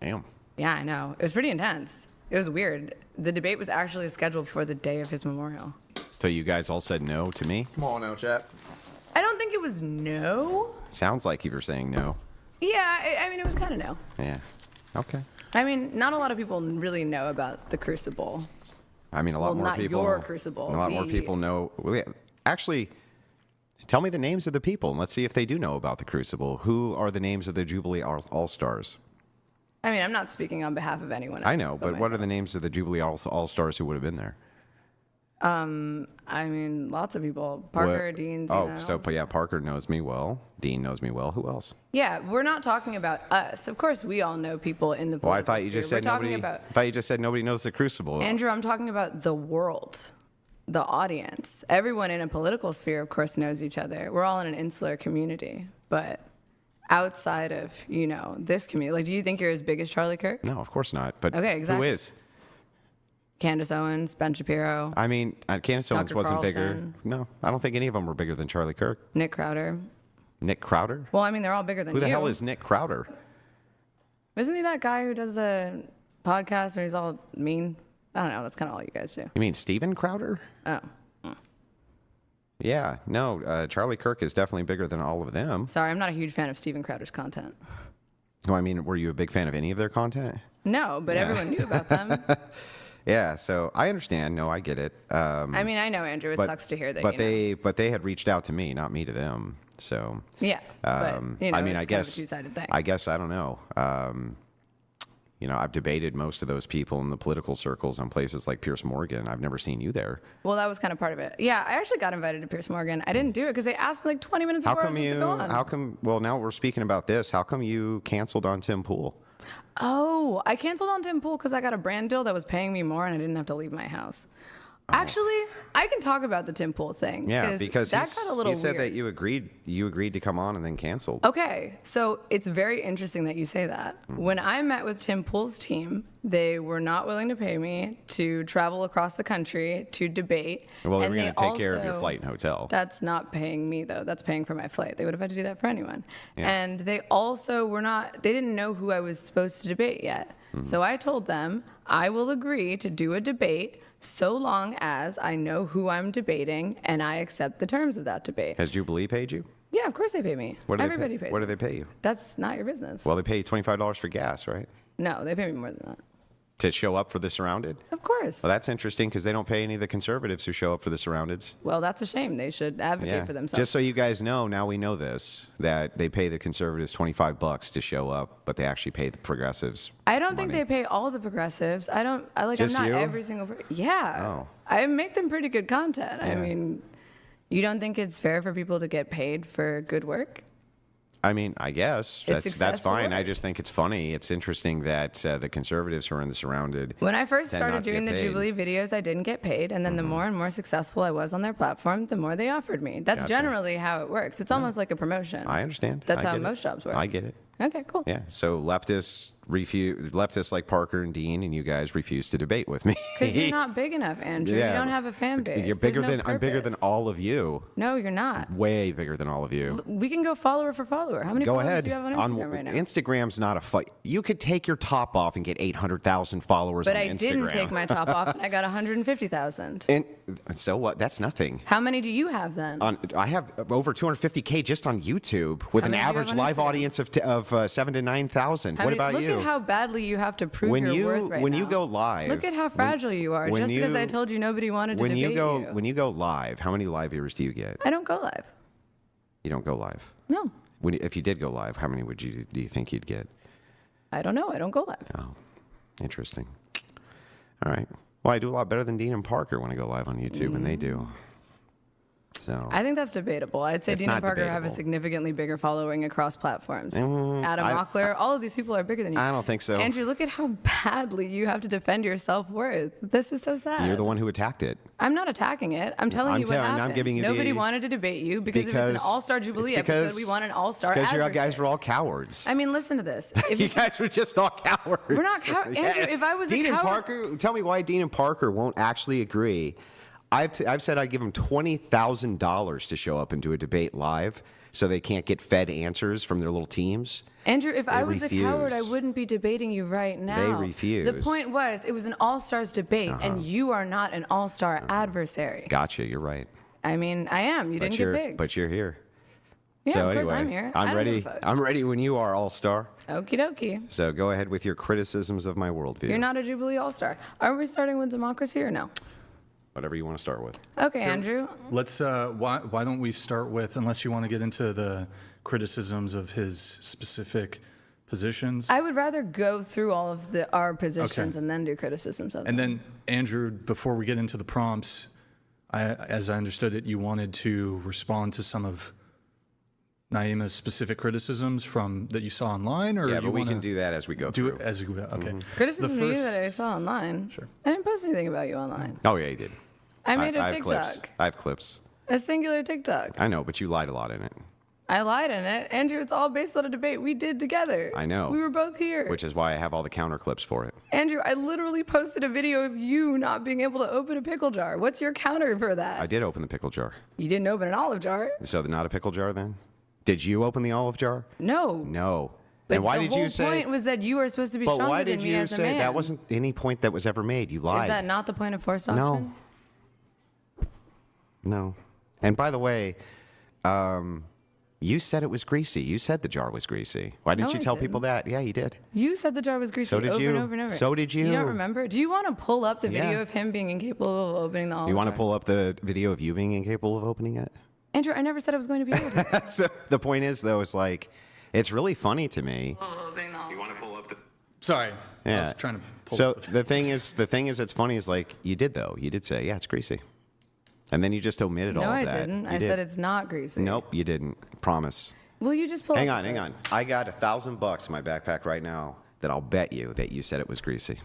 Damn. Yeah, I know. It was pretty intense. It was weird. The debate was actually scheduled for the day of his memorial. So you guys all said no to me? Come on now, chat. I don't think it was no. Sounds like you were saying no. Yeah, I mean, it was kind of no. Yeah. Okay. I mean, not a lot of people really know about the Crucible. I mean, a lot more people. Not your Crucible. A lot more people know. Well, yeah, actually, tell me the names of the people, and let's see if they do know about the Crucible. Who are the names of the Jubilee All-Stars? I mean, I'm not speaking on behalf of anyone else. I know, but what are the names of the Jubilee All-Stars who would have been there? I mean, lots of people. Parker, Dean, Zena. Parker knows me well. Dean knows me well. Who else? Yeah, we're not talking about us. Of course, we all know people in the political Well, I thought you just sphere. said nobody. I thought you just said nobody knows the Crucible. Andrew, I'm talking about the world, the audience. Everyone in a political sphere, of course, knows each other. We're all in an insular community, but outside of this community, do you think you're as big as Charlie Kirk? No, of course not. But okay, exactly. Who is? Candace Owens, Ben Shapiro. I mean, Candace Owens Dr. wasn't Carlson. bigger. No, I don't think any of them were bigger than Charlie Kirk. Nick Crowder. Nick Crowder? Well, I mean, they're all bigger than you. Who the hell is Nick Crowder? Isn't he that guy who does the podcast where he's all mean? I don't know. That's kind of all you guys do. You mean Steven Crowder? Oh. Yeah, no, Charlie Kirk is definitely bigger than all of them. Sorry, I'm not a huge fan of Steven Crowder's content. Oh, I mean, were you a big fan of any of their content? No, but everyone knew about them. Yeah, so I understand. No, I get it. I mean, I know, Andrew. It sucks to hear that. But they had reached out to me, not me to them. So yeah, but, I mean, it's I guess kind of a two-sided thing. I guess I don't know. I've debated most of those people in the political circles on places like Pierce Morgan. I've never seen you there. Well, that was kind of part of it. Yeah, I actually got invited to Pierce Morgan. I didn't do it because they asked me 20 minutes before I was supposed to go on. How come? Well, now we're speaking about this. How come you canceled on Tim Pool? Oh, I canceled on Tim Pool because I got a brand deal that was paying me more and I didn't have to leave my house. Actually, I can talk about the Tim Pool thing. Yeah, because that got a little he said weird. that you agreed to come on and then canceled. Okay, so it's very interesting that you say that. When I met with Tim Pool's team, they were not willing to pay me to travel across the country to debate. Well, they were going to take care of your flight and hotel. That's not paying me, though. That's paying for my flight. They would have had to do that for anyone. Yeah. And they also they didn't know who I was supposed to debate yet. So I told them, I will agree to do a debate so long as I know who I'm debating and I accept the terms of that debate. Has Jubilee paid you? Yeah, of course they pay me. Everybody pays me. What do they pay you? That's not your business. Well, they pay you $25 for gas, right? No, they pay me more than that. To show up for the Surrounded? Of course. Well, that's interesting because they don't pay any of the conservatives who show up for the Surroundeds. Well, that's a shame. They should advocate for themselves. Just so you guys know, now we know this, that they pay the conservatives $25 to show up, but they actually pay the progressives I don't money. think they pay all the progressives. Just I'm not you? every single yeah. Oh. I make them pretty good content. Yeah. I mean, you don't think it's fair for people to get paid for good work? I mean, I guess that's successful fine. work. I just think it's funny. It's interesting that the conservatives who are in the Surrounded. When I first tend started not to doing get the paid. Jubilee videos, I didn't get paid. And then the more and more successful I was on their platform, the more they offered me. That's Gotcha. generally how it works. It's almost like a promotion. I understand. That's I how get it. most jobs work. I get it. Okay, cool. Yeah. So leftists like Parker and Dean, and you guys refuse to debate with me. Because you're not big enough, Andrew. Yeah. You don't have a fan base. You're bigger There's no I'm bigger than purpose. all of you. No, you're not. Way bigger than all of you. We can go follower for follower. How many Go followers ahead. do you have on Instagram right now? Instagram's not a fight. You could take your top off and get 800,000 followers But on I Instagram. didn't take my top off, and I got 150,000. And so what? That's nothing. How many do you have then? I have over 250K just on YouTube with How an many do you have average on live Instagram? audience of 7,000 to 9,000. What about look you? at how badly you have to prove your worth right when now. you go live, Look at how fragile you are. Just because I told you nobody wanted to debate you. When you go live, how many live viewers do you get? I don't go live. You don't go live. No. If you did go live, how many do you think you'd get? I don't know. I don't go live. Oh, interesting. All right. Well, I do a lot better than Dean and Parker when I go live on YouTube, and they do. So I think that's debatable. I'd say It's Dean and not Parker have a debatable. significantly bigger following across platforms. Adam I- Mockler, all of these people are bigger than you. I don't think so. Andrew, look at how badly you have to defend your self-worth. This is so sad. You're the one who attacked it. I'm not attacking it. I'm telling you what happened. I'm giving you Nobody wanted to debate you because if it's an all-star Jubilee episode, we want an all-star Because you adversary. guys were all cowards. I mean, listen to this. If You guys were just all cowards. We're not cowards. Andrew, if I was a Dean and coward- Parker, tell me why Dean and Parker won't actually agree. I've said I'd give them $20,000 to show up and do a debate live so they can't get fed answers from their little teams. Andrew, if I was refuse. a coward, I wouldn't be debating you right now. refuse. The point was, it was an all-stars debate, and you are not an all-star adversary. Gotcha, you're right. I mean, I am. You didn't get picked. But you're here. Yeah, so of course anyway, I'm here. I I'm don't ready. give a fuck. I'm ready when you are, All-Star. Okie dokie. So go ahead with your criticisms of my worldview. You're not a Jubilee all-star. Are we starting with democracy or no? Whatever you want to start with. Okay, Andrew. Let's. Why don't we start with, unless you want to get into the criticisms of his specific positions? I would rather go through all of our positions Okay. and then do criticisms of And them. then, Andrew, before we get into the prompts, as I understood it, you wanted to respond to some of Naima's specific criticisms that you saw online, or Yeah, you but we wanna can do that as we go do through. it as we go. Okay. Criticism The of you first- that I saw online. Sure. I didn't post anything about you online. Oh yeah, you did. I made a have clips. TikTok. I have clips. A singular TikTok. I know, but you lied a lot in it. I lied in it. Andrew, it's all based on a debate we did together. I know. We were both here. Which is why I have all the counter clips for it. Andrew, I literally posted a video of you not being able to open a pickle jar. What's your counter for that? I did open the pickle jar. You didn't open an olive jar. So not a pickle jar then? Did you open the olive jar? No. No. But and why the did whole you say? point was that you are supposed to be But stronger why than did me you as a say man. that wasn't any point that was ever made? You lied. Is that not the point of force doctrine? No. No. And by the way, you said it was greasy. You said the jar was greasy. Why didn't No, you I tell people didn't. that? Yeah, you did. You said the jar was greasy So did over you. and over and over. So did you. You don't remember? Do you want to pull up the video Yeah. of him being incapable of opening the olive You want to jar? pull up the video of you being incapable of opening it? Andrew, I never said I was going to be able to. So the point is, though, it's like, it's really funny to me. You want to pull up the? Sorry. I Yeah. was trying to pull So up the. the thing is, it's funny is like you did though. You did say, yeah, it's greasy, and then you just omitted all No, of I that. didn't. You I did. said it's not greasy. Nope, you didn't. Promise. Will you just pull Hang up on, the hang on. I got $1,000 in my backpack right now that I'll bet you that you said it was greasy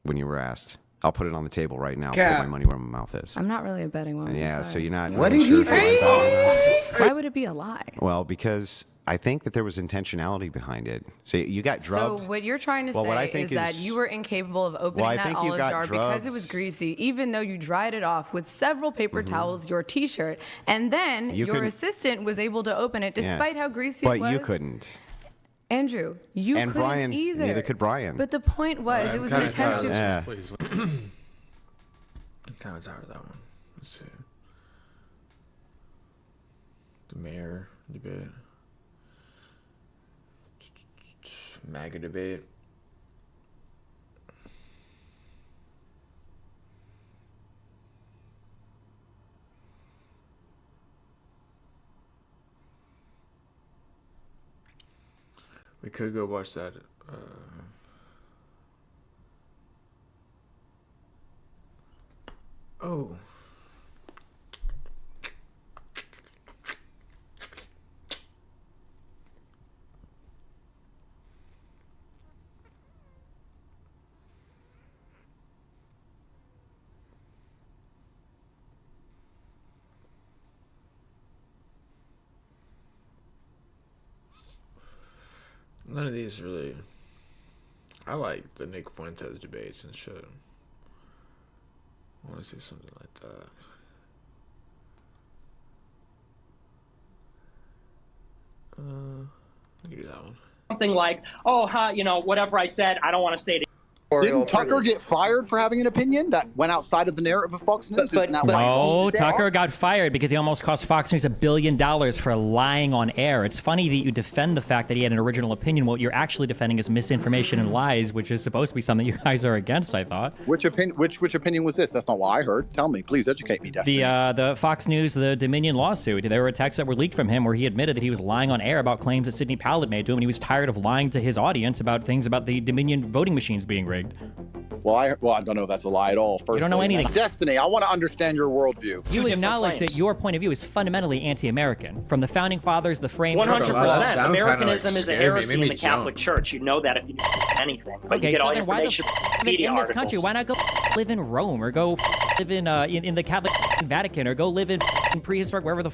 when you were asked. I'll put it on the table right now. Cap. Put my money where my mouth is. I'm not really a betting woman. Yeah, sorry. so you're not. What really did he sure say? about it. Why would it be a lie? Well, because I think that there was intentionality behind it. See, you got drugged. So what you're trying to Well, what I say think is that is- you were incapable of opening Well, I that think you olive got jar because it drugged. was greasy, even though you dried it off with several paper towels, your T-shirt, and then You your couldn't- assistant was able to open it Yeah. despite how greasy But it was. you couldn't. Andrew, you And couldn't Brian, either. neither could Brian. But the point was, it was an kinda tired of attempt this. to. Yeah. Please. I'm kind of tired of that one. Let's see. The mayor debate. MAGA debate. We could go watch that. Oh. None of these really. I like the Nick Fuentes debates and shit. I want to see something like that. I can do that one. Something like, whatever I said, I don't want to say it. Didn't Tucker get fired for having an opinion that went outside of the narrative of Fox News? No, Tucker got fired because he almost cost Fox News $1 billion for lying on air. It's funny that you defend the fact that he had an original opinion. What you're actually defending is misinformation and lies, which is supposed to be something you guys are against, I thought. Which opinion was this? That's not what I heard. Tell me, please educate me, Destiny. The Fox News, the Dominion lawsuit. There were texts that were leaked from him where he admitted that he was lying on air about claims that Sidney Powell had made to him, and he was tired of lying to his audience about things about the Dominion voting machines being rigged. Well, I don't know if that's a lie at all. You don't know anything. Destiny, I want to understand your worldview. You acknowledge that your point of view is fundamentally anti-American. From the founding fathers, the framers. 100%. Americanism is a heresy in the Catholic Church. You know that if you do anything. But okay, you get so all then why information the media in this articles. country? Why not go live in Rome or go live in the Catholic Vatican or go live in prehistoric wherever the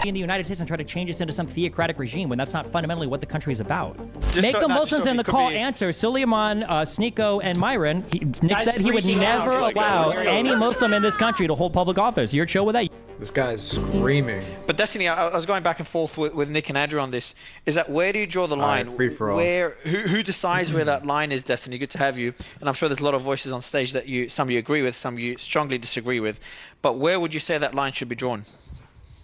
in the United States and try to change us into some theocratic regime when that's not fundamentally what the country is about? Make the Muslims in the call answer. Suleiman, Sneeko, and Myron. Nick said he would never allow any Muslim in this country to hold public office. You're chill with that? This guy's screaming. But Destiny, I was going back and forth with Nick and Andrew on this. Is that where do you draw the line? Free for all. Who decides where that line is, Destiny? Good to have you. And I'm sure there's a lot of voices on stage that some you agree with, some you strongly disagree with. But where would you say that line should be drawn?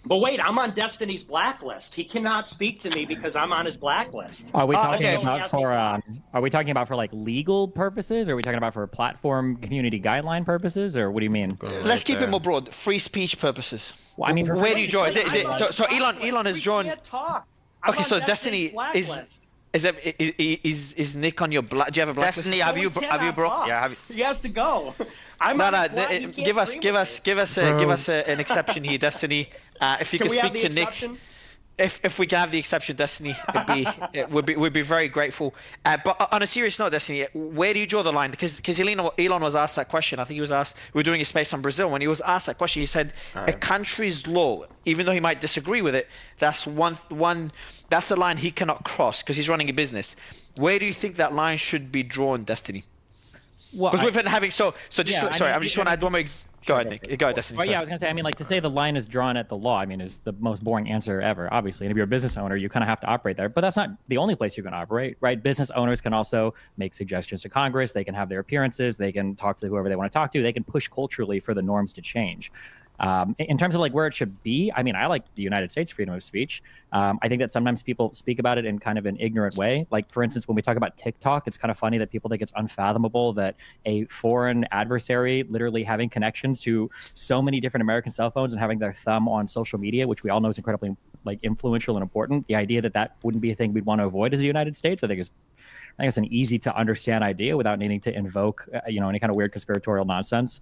But wait, I'm on Destiny's blacklist. He cannot speak to me because I'm on his blacklist. Are we talking about for are we talking about for like legal purposes, or are we talking about for platform community guideline purposes, or what do you mean? Let's keep it more broad. Free speech purposes. Well, I mean, where do you draw? Is it so Elon has drawn. Can't talk. Okay, so Destiny is Nick on your black? Do you have a blacklist? Destiny, have you brought? Yeah, He has to go. Give us an exception here, Destiny. If you Can could we have speak the to Nick. exception? If we can have the exception, Destiny, we'd be very grateful. But on a serious note, Destiny, where do you draw the line? Because Elon was asked that question. I think he was asked. We were doing a space on Brazil. When he was asked that question, he said, "A country's law, even though he might disagree with it, that's that's the line he cannot cross because he's running a business." Where do you think that line should be drawn, Destiny? Well, because we've been having sorry. I just want to add one more. Go ahead, Nick. Go ahead, Destiny. Well, yeah, I was gonna say. I mean, like to say the line is drawn at the law. I mean, is the most boring answer ever. Obviously, and if you're a business owner, you kind of have to operate there. But that's not the only place you can operate, right? Business owners can also make suggestions to Congress. They can have their appearances. They can talk to whoever they want to talk to. They can push culturally for the norms to change. In terms of like where it should be, I mean, I like the United States freedom of speech. I think that sometimes people speak about it in kind of an ignorant way. Like, for instance, when we talk about TikTok, it's kind of funny that people think it's unfathomable that a foreign adversary literally having connections to so many different American cell phones and having their thumb on social media, which we all know is incredibly like influential and important. The idea that that wouldn't be a thing we'd want to avoid as the United States, I think it's an easy to understand idea without needing to invoke, any kind of weird conspiratorial nonsense.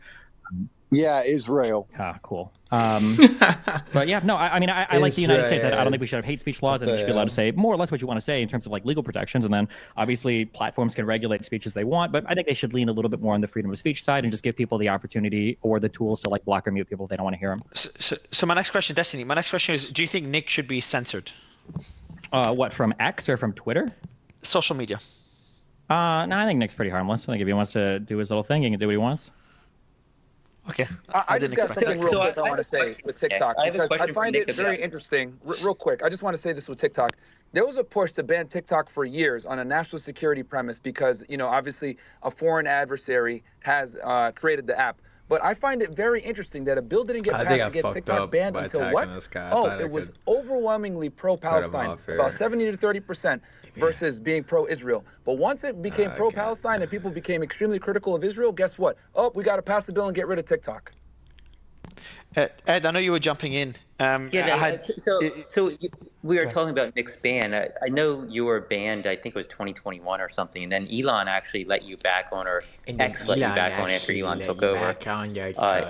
Yeah, Israel. Ah, cool. But yeah, no, I mean, I like the United States. I don't think we should have hate speech laws. I think you should be allowed to say more or less what you want to say in terms of like legal protections. And then obviously platforms can regulate speech as they want, but I think they should lean a little bit more on the freedom of speech side and just give people the opportunity or the tools to like block or mute people if they don't want to hear them. So my next question, Destiny, is, do you think Nick should be censored? What, from X or from Twitter? Social media. No, I think Nick's pretty harmless. I think if he wants to do his little thing, he can do what he wants. Okay. I just got something real quick I want to say with TikTok because I find it very interesting. Real quick, I just want to say this with TikTok. There was a push to ban TikTok for years on a national security premise because, obviously a foreign adversary has created the app. But I find it very interesting that a bill didn't get passed to get TikTok banned until what? It was overwhelmingly pro-Palestine, about 70 to 30%. Versus being pro-Israel. But once it became pro-Palestine and people became extremely critical of Israel, guess what? Oh, we got to pass the bill and get rid of TikTok. Ed, I know you were jumping in. So we were talking about Nick's ban. I know you were banned, I think it was 2021 or something, and then Elon actually let you back on, or X let you back on after Elon took over.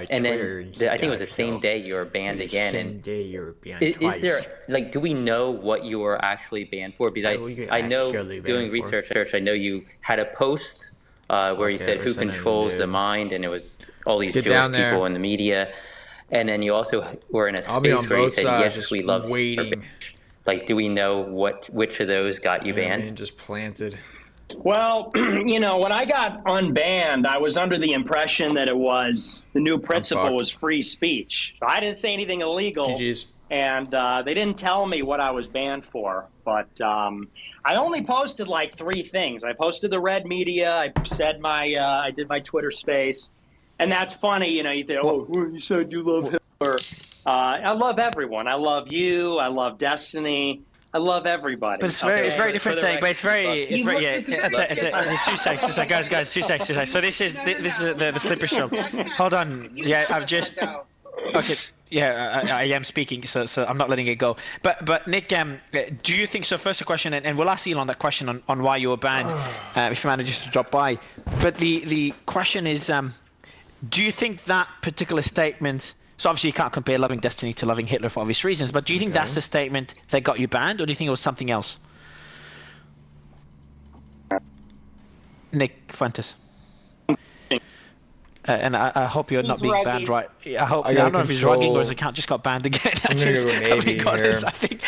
And then I think it was the same day you were banned again. And is there, like, do we know what you were actually banned for? Because I know doing research, I know you had a post where you said who controls the mind, and it was all these Jewish people in the media. And then you also were in a space where you said, yes, we love Like, do we know which of those got you banned? I mean, just planted. Well, when I got unbanned, I was under the impression that the new principle was free speech. So I didn't say anything illegal. GG's. And they didn't tell me what I was banned for. But I only posted like 3 things. I posted the red media. I said I did my Twitter space. And that's funny, you think, you said you love Hitler. I love everyone. I love you. I love Destiny. I love everybody. But it's very different saying. But it's very. 2 seconds. So guys, 2 seconds. So this is the slippery slope. Hold on. Yeah, I've just. Okay. Yeah, I am speaking, so I'm not letting it go. But Nick, do you think so? First, a question, and we'll ask Elon that question on why you were banned, if you managed to drop by. But the question is, do you think that particular statement? So obviously you can't compare loving Destiny to loving Hitler for obvious reasons, but do you think that's the statement that got you banned, or do you think it was something else? Nick Fuentes. And I hope you're not being banned, right? I don't know if he's rugging or his account just got banned again. I'm going to go maybe here. I think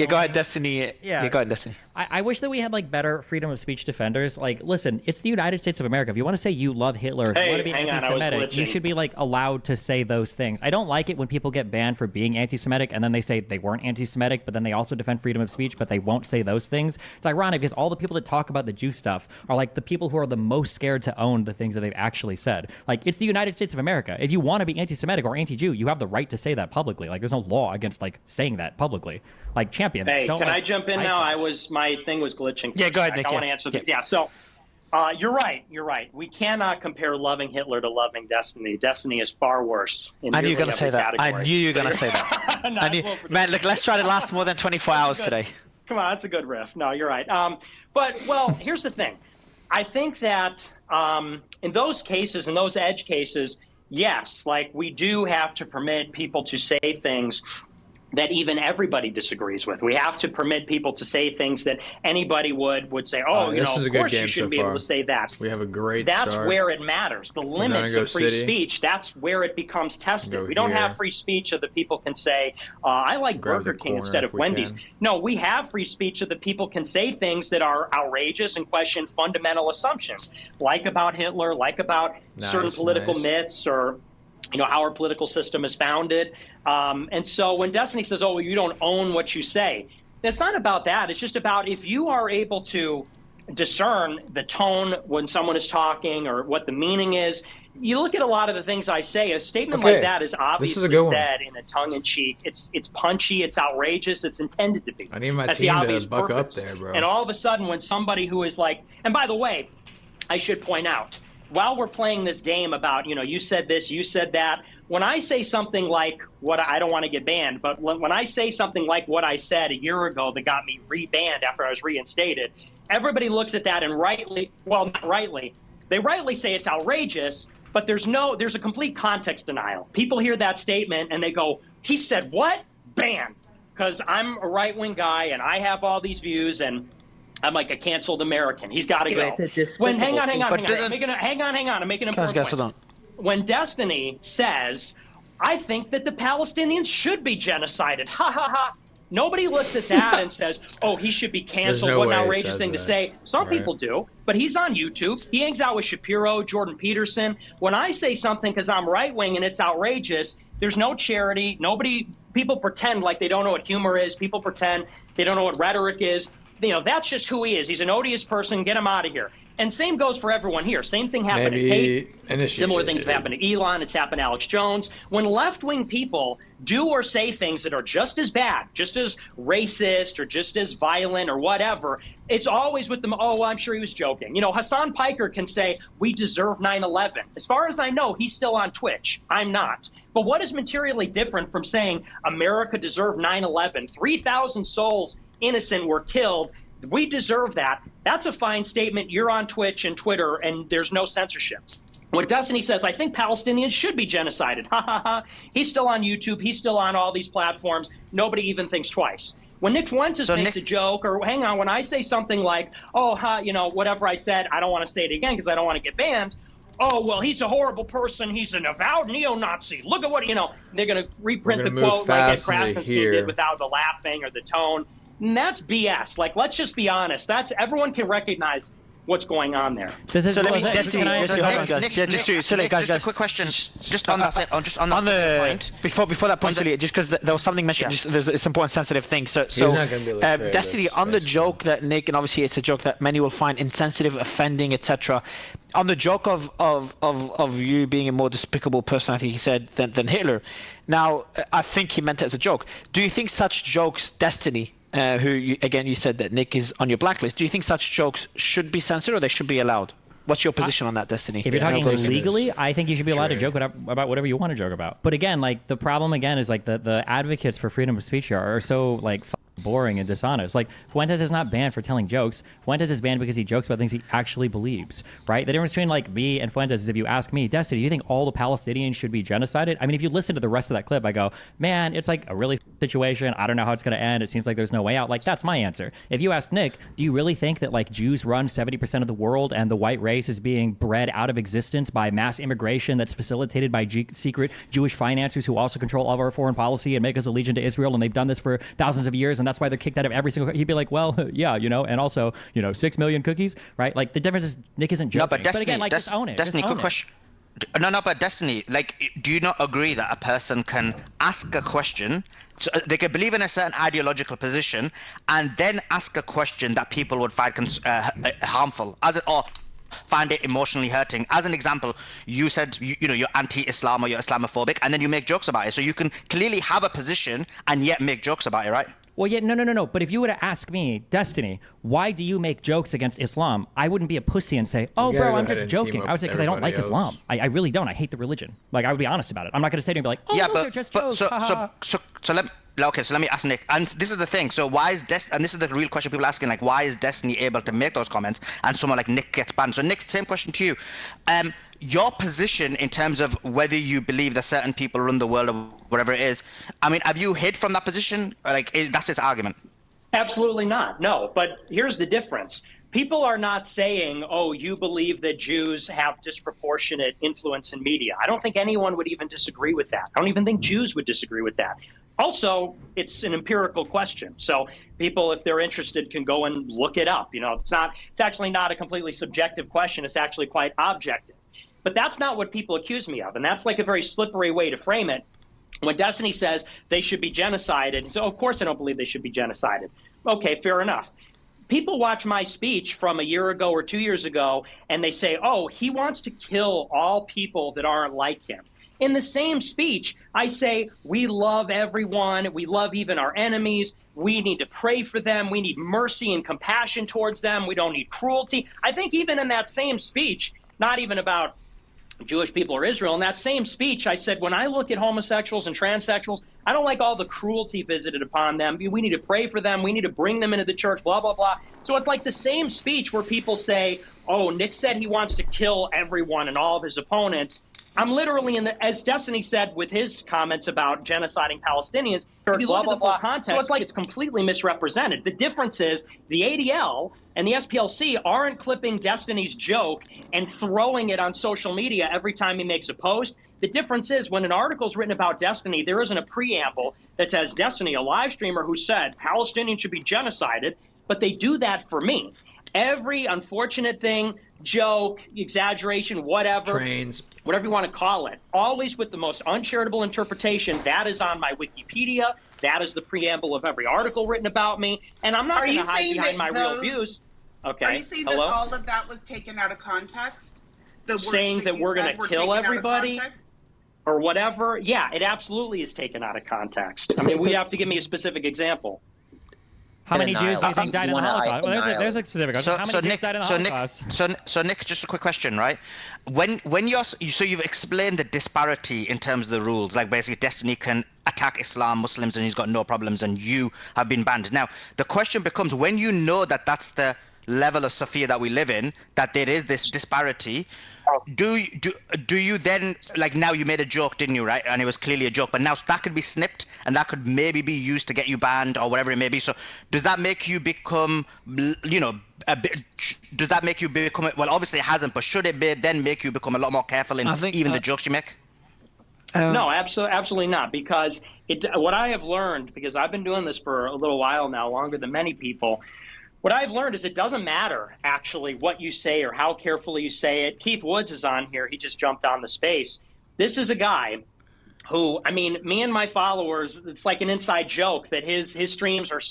go ahead, Destiny. Yeah, go ahead, Destiny. I wish that we had like better freedom of speech defenders. Like, listen, it's the United States of America. If you want to say you love Hitler, if you want to be anti-Semitic, you should be like allowed to say those things. I don't like it when people get banned for being anti-Semitic and then they say they weren't anti-Semitic, but then they also defend freedom of speech, but they won't say those things. It's ironic because all the people that talk about the Jew stuff are like the people who are the most scared to own the things that they've actually said. Like, it's the United States of America. If you want to be anti-Semitic or anti-Jew, you have the right to say that publicly. Like, there's no law against like saying that publicly. Like, champion. Hey, can I jump in now? My thing was glitching. Yeah, go ahead, Nick. I want to answer this. Yeah, so you're right. We cannot compare loving Hitler to loving Destiny. Destiny is far worse. I knew you were going to say that. I knew you were going to say that. Man, look, let's try to last more than 24 hours today. Come on, that's a good riff. No, you're right. But here's the thing. I think that in those cases, in those edge cases, yes, like we do have to permit people to say things that even everybody disagrees with. We have to permit people to say things that anybody would say, of course you shouldn't be able to say that. We have a great That's start. Where it matters. The limits of free speech, that's where it becomes tested. We don't have free speech of the people can say, I like Burger King instead of Wendy's. No, we have free speech of the people can say things that are outrageous and question fundamental assumptions, like about Hitler, like about certain political myths or how our political system is founded. And so when Destiny says, you don't own what you say, it's not about that. It's just about if you are able to discern the tone when someone is talking or what the meaning is. You look at a lot of the things I say, a statement like that is obviously said in a tongue-in-cheek. It's punchy, it's outrageous, it's intended to be. I need my That's team the obvious to buck purpose. up there, bro. And all of a sudden when somebody who is like, and by the way, I should point out, while we're playing this game about, you said this, you said that, when I say something like I don't want to get banned, but when I say something like what I said a year ago that got me re-banned after I was reinstated, everybody looks at that and not rightly, they rightly say it's outrageous, but there's a complete context denial. People hear that statement and they go, he said what? Ban. Because I'm a right-wing guy and I have all these views and I'm like a canceled American. He's got to go. Hang on. I'm making an important point. When Destiny says, I think that the Palestinians should be genocided, ha ha ha, nobody looks at that and says, he should be canceled. What an outrageous thing to say. Some people do, but he's on YouTube. He hangs out with Shapiro, Jordan Peterson. When I say something because I'm right-wing and it's outrageous, there's no charity. People pretend like they don't know what humor is. People pretend they don't know what rhetoric is. That's just who he is. He's an odious person. Get him out of here. And same goes for everyone here. Same thing happened to Tate. Similar things have happened to Elon. It's happened to Alex Jones. When left-wing people do or say things that are just as bad, just as racist or just as violent or whatever, it's always with them, I'm sure he was joking. Hassan Piker can say, we deserve 9/11. As far as I know, he's still on Twitch. I'm not. But what is materially different from saying America deserved 9/11? 3,000 souls innocent were killed. We deserve that. That's a fine statement. You're on Twitch and Twitter, and there's no censorship. When Destiny says, I think Palestinians should be genocided, ha ha ha, he's still on YouTube. He's still on all these platforms. Nobody even thinks twice. When Nick Fuentes makes a joke, or when I say something like, whatever I said, I don't want to say it again because I don't want to get banned, oh, well, he's a horrible person. He's an avowed neo-Nazi. Look at what, they're going to reprint the quote like Ed Krasinski did without the laughing or the tone. And that's BS. Like, let's just be honest. Everyone can recognize what's going on there. Just a quick question. Just on that point. Before that point, just because there was something mentioned, there's it's important sensitive thing. So Destiny, on the joke that Nick, and obviously it's a joke that many will find insensitive, offending, etc. On the joke of you being a more despicable person, I think he said, than Hitler. Now, I think he meant it as a joke. Do you think such jokes, Destiny, you said that Nick is on your blacklist. Do you think such jokes should be censored or they should be allowed? What's your position on that, Destiny? If you're talking legally, I think you should be allowed to joke about whatever you want to joke about. But again, like the problem again is like the advocates for freedom of speech are so like boring and dishonest. Like Fuentes is not banned for telling jokes. Fuentes is banned because he jokes about things he actually believes, right? The difference between like me and Fuentes is if you ask me, Destiny, do you think all the Palestinians should be genocided? I mean, if you listen to the rest of that clip, I go, man, it's like a really situation. I don't know how it's going to end. It seems like there's no way out. Like that's my answer. If you ask Nick, do you really think that like Jews run 70% of the world and the white race is being bred out of existence by mass immigration that's facilitated by secret Jewish financiers who also control all of our foreign policy and make us allegiant to Israel, and they've done this for thousands of years, and that's why they're kicked out of every single. He'd be like, well, yeah, and also 6 million cookies, right? Like the difference is Nick isn't joking. No, but Destiny, again, like just own it. Destiny, quick question. No, but Destiny, like, do you not agree that a person can ask a question, so they could believe in a certain ideological position, and then ask a question that people would find harmful, or find it emotionally hurting? As an example, you said you're anti-Islam or you're Islamophobic, and then you make jokes about it. So you can clearly have a position and yet make jokes about it, right? Well, yeah, no. But if you were to ask me, Destiny, why do you make jokes against Islam? I wouldn't be a pussy and say, oh, bro, I'm just joking. I would say, because I don't like Islam. I really don't. I hate the religion. Like, I would be honest about it. I'm not going to say to him, like, oh, yeah, those are just jokes. So let me ask Nick. And this is the thing. So why is and this is the real question people are asking, like, why is Destiny able to make those comments and someone like Nick gets banned? So Nick, same question to you. Your position in terms of whether you believe that certain people run the world or whatever it is, I mean, have you hid from that position? Like, that's his argument. Absolutely not. No, but here's the difference. People are not saying, oh, you believe that Jews have disproportionate influence in media. I don't think anyone would even disagree with that. I don't even think Jews would disagree with that. Also, it's an empirical question. So people, if they're interested, can go and look it up. It's actually not a completely subjective question. It's actually quite objective. But that's not what people accuse me of. And that's like a very slippery way to frame it. When Destiny says they should be genocided, so of course I don't believe they should be genocided. Okay, fair enough. People watch my speech from a year ago or 2 years ago, and they say, oh, he wants to kill all people that aren't like him. In the same speech, I say, we love everyone. We love even our enemies. We need to pray for them. We need mercy and compassion towards them. We don't need cruelty. I think even in that same speech, not even about Jewish people or Israel, in that same speech, I said, when I look at homosexuals and transsexuals, I don't like all the cruelty visited upon them. We need to pray for them. We need to bring them into the church, blah, blah, blah. So it's like the same speech where people say, oh, Nick said he wants to kill everyone and all of his opponents. I'm literally as Destiny said with his comments about genociding Palestinians, blah, blah, blah, context, so it's like it's completely misrepresented. The difference is the ADL and the SPLC aren't clipping Destiny's joke and throwing it on social media every time he makes a post. The difference is when an article is written about Destiny, there isn't a preamble that says Destiny, a live streamer who said Palestinians should be genocided, but they do that for me. Every unfortunate thing, joke, exaggeration, whatever, whatever you want to call it, always with the most uncharitable interpretation. That is on my Wikipedia. That is the preamble of every article written about me. And I'm not going to hide behind my real views. Okay. Are you saying that all of that was taken out of context? Saying that we're going to kill everybody or whatever? Yeah, it absolutely is taken out of context. I mean, we have to give me a specific example. How many Jews do you think died in the Holocaust? Well, there's a specific question. How many Jews died in the Holocaust? So Nick, just a quick question, right? When you've explained the disparity in terms of the rules, like basically Destiny can attack Islam, Muslims, and he's got no problems, and you have been banned. Now, the question becomes, when you know that that's the level of Sophia that we live in, that there is this disparity, do you then, like, now you made a joke, didn't you, right? And it was clearly a joke, but now that could be snipped and that could maybe be used to get you banned or whatever it may be. So does that make you become, a bit does that make you become, well, obviously it hasn't, but should it then make you become a lot more careful in even the jokes you make? No, absolutely not. Because what I have learned, because I've been doing this for a little while now, longer than many people, what I've learned is it doesn't matter actually what you say or how carefully you say it. Keith Woods is on here. He just jumped on the space. This is a guy who, I mean, me and my followers, it's like an inside joke that his streams are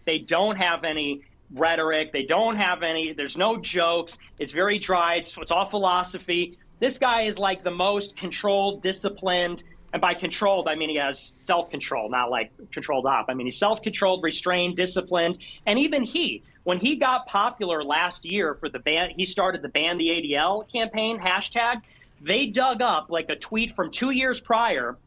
they don't have any rhetoric. They don't have there's no jokes. It's very dry. It's all philosophy. This guy is like the most controlled, disciplined, and by controlled, I mean he has self-control, not like controlled op. I mean, he's self-controlled, restrained, disciplined. And even when he got popular last year for the ban, he started the Ban the ADL campaign, hashtag, they dug up like a tweet from 2 years prior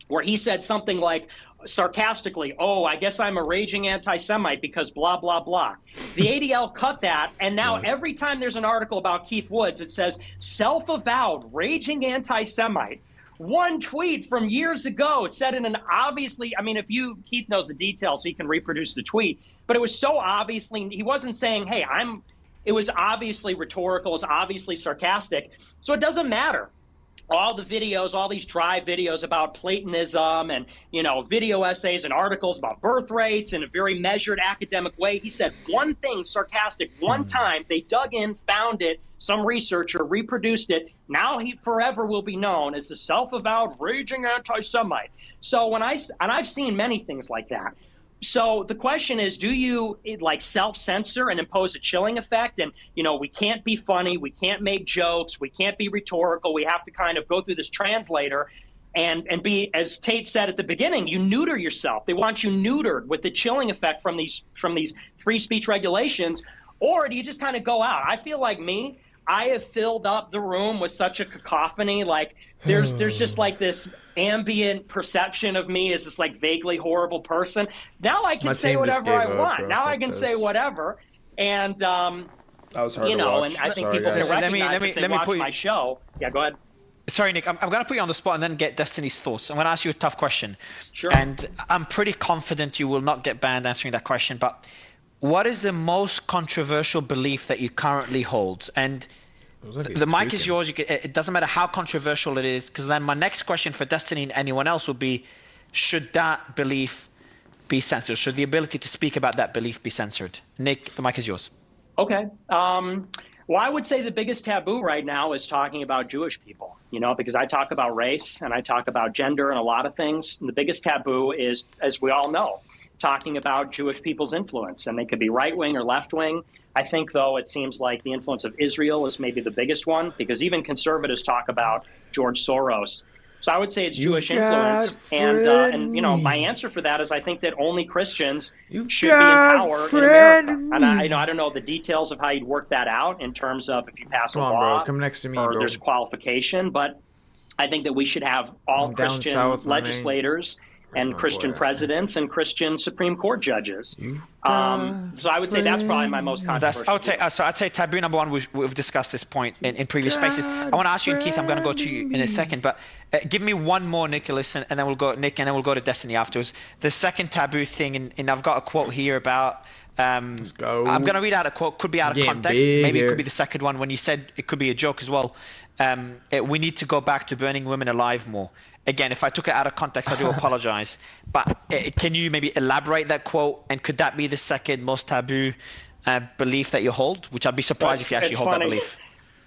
where he said something like, sarcastically, oh, I guess I'm a raging anti-Semite because blah, blah, blah. The ADL cut that, and now every time there's an article about Keith Woods, it says, self-avowed raging anti-Semite. One tweet from years ago said in an obviously, I mean, Keith knows the details, so he can reproduce the tweet, but it was so obviously, he wasn't saying, hey, it was obviously rhetorical, it was obviously sarcastic, so it doesn't matter. All the videos, all these dry videos about Platonism and, video essays and articles about birth rates in a very measured academic way. He said one thing sarcastic one time. They dug in, found it. Some researcher reproduced it. Now he forever will be known as the self-avowed raging anti-Semite. So I've seen many things like that. So the question is, do you self-censor and impose a chilling effect? And, we can't be funny. We can't make jokes. We can't be rhetorical. We have to kind of go through this translator and be, as Tate said at the beginning, you neuter yourself. They want you neutered with the chilling effect from these free speech regulations. Or do you just kind of go out? I feel like I have filled up the room with such a cacophony. Like there's just like this ambient perception of me as this like vaguely horrible person. Now I can say whatever I want. Now I can say whatever. And that was hard to watch. And I think people can recognize if they watch my show. Yeah, go ahead. Sorry, Nick, I'm going to put you on the spot and then get Destiny's thoughts. I'm going to ask you a tough question. Sure. And I'm pretty confident you will not get banned answering that question, but what is the most controversial belief that you currently hold? And the mic is yours. It doesn't matter how controversial it is, because then my next question for Destiny and anyone else would be, should that belief be censored? Should the ability to speak about that belief be censored? Nick, the mic is yours. Okay. Well, I would say the biggest taboo right now is talking about Jewish people, because I talk about race and I talk about gender and a lot of things. And the biggest taboo is, as we all know, talking about Jewish people's influence, and they could be right-wing or left-wing. I think, though, it seems like the influence of Israel is maybe the biggest one, because even conservatives talk about George Soros. So I would say it's Jewish influence. And my answer for that is I think that only Christians should be in power in America. And I don't know the details of how you'd work that out in terms of if you pass a law bro. Come next to me, or bro. there's qualification. But I think that we should have all Christian legislators and Christian presidents and Christian Supreme Court judges. So I would say that's probably my most controversial. I'd say taboo number one. We've discussed this point in previous spaces. I want to ask you, and Keith, I'm going to go to you in a second, but give me one more, Nicholas, and then we'll go Nick, and then we'll go to Destiny afterwards. The second taboo thing, and I've got a quote here about. Let's go. I'm going to read out a quote. Could be out of context. Maybe it could be the second one when you said it could be a joke as well. We need to go back to burning women alive more. Again, if I took it out of context, I do apologize. But can you maybe elaborate that quote? And could that be the second most taboo belief that you hold? Which I'd be surprised if you actually hold that belief.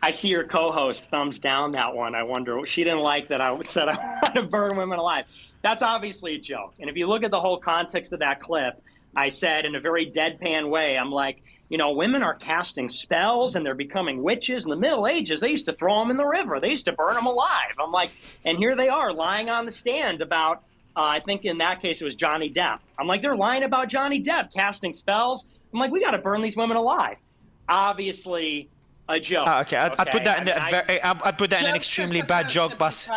I see your co-host thumbs down that one. I wonder, she didn't like that I said I want to burn women alive. That's obviously a joke. And if you look at the whole context of that clip, I said in a very deadpan way, I'm like, women are casting spells and they're becoming witches. In the Middle Ages, they used to throw them in the river. They used to burn them alive. I'm like, and here they are lying on the stand about, I think in that case it was Johnny Depp. I'm like, they're lying about Johnny Depp casting spells. I'm like, we got to burn these women alive. Obviously a joke. Okay, I'd put that in I'd put that in an extremely bad joke, but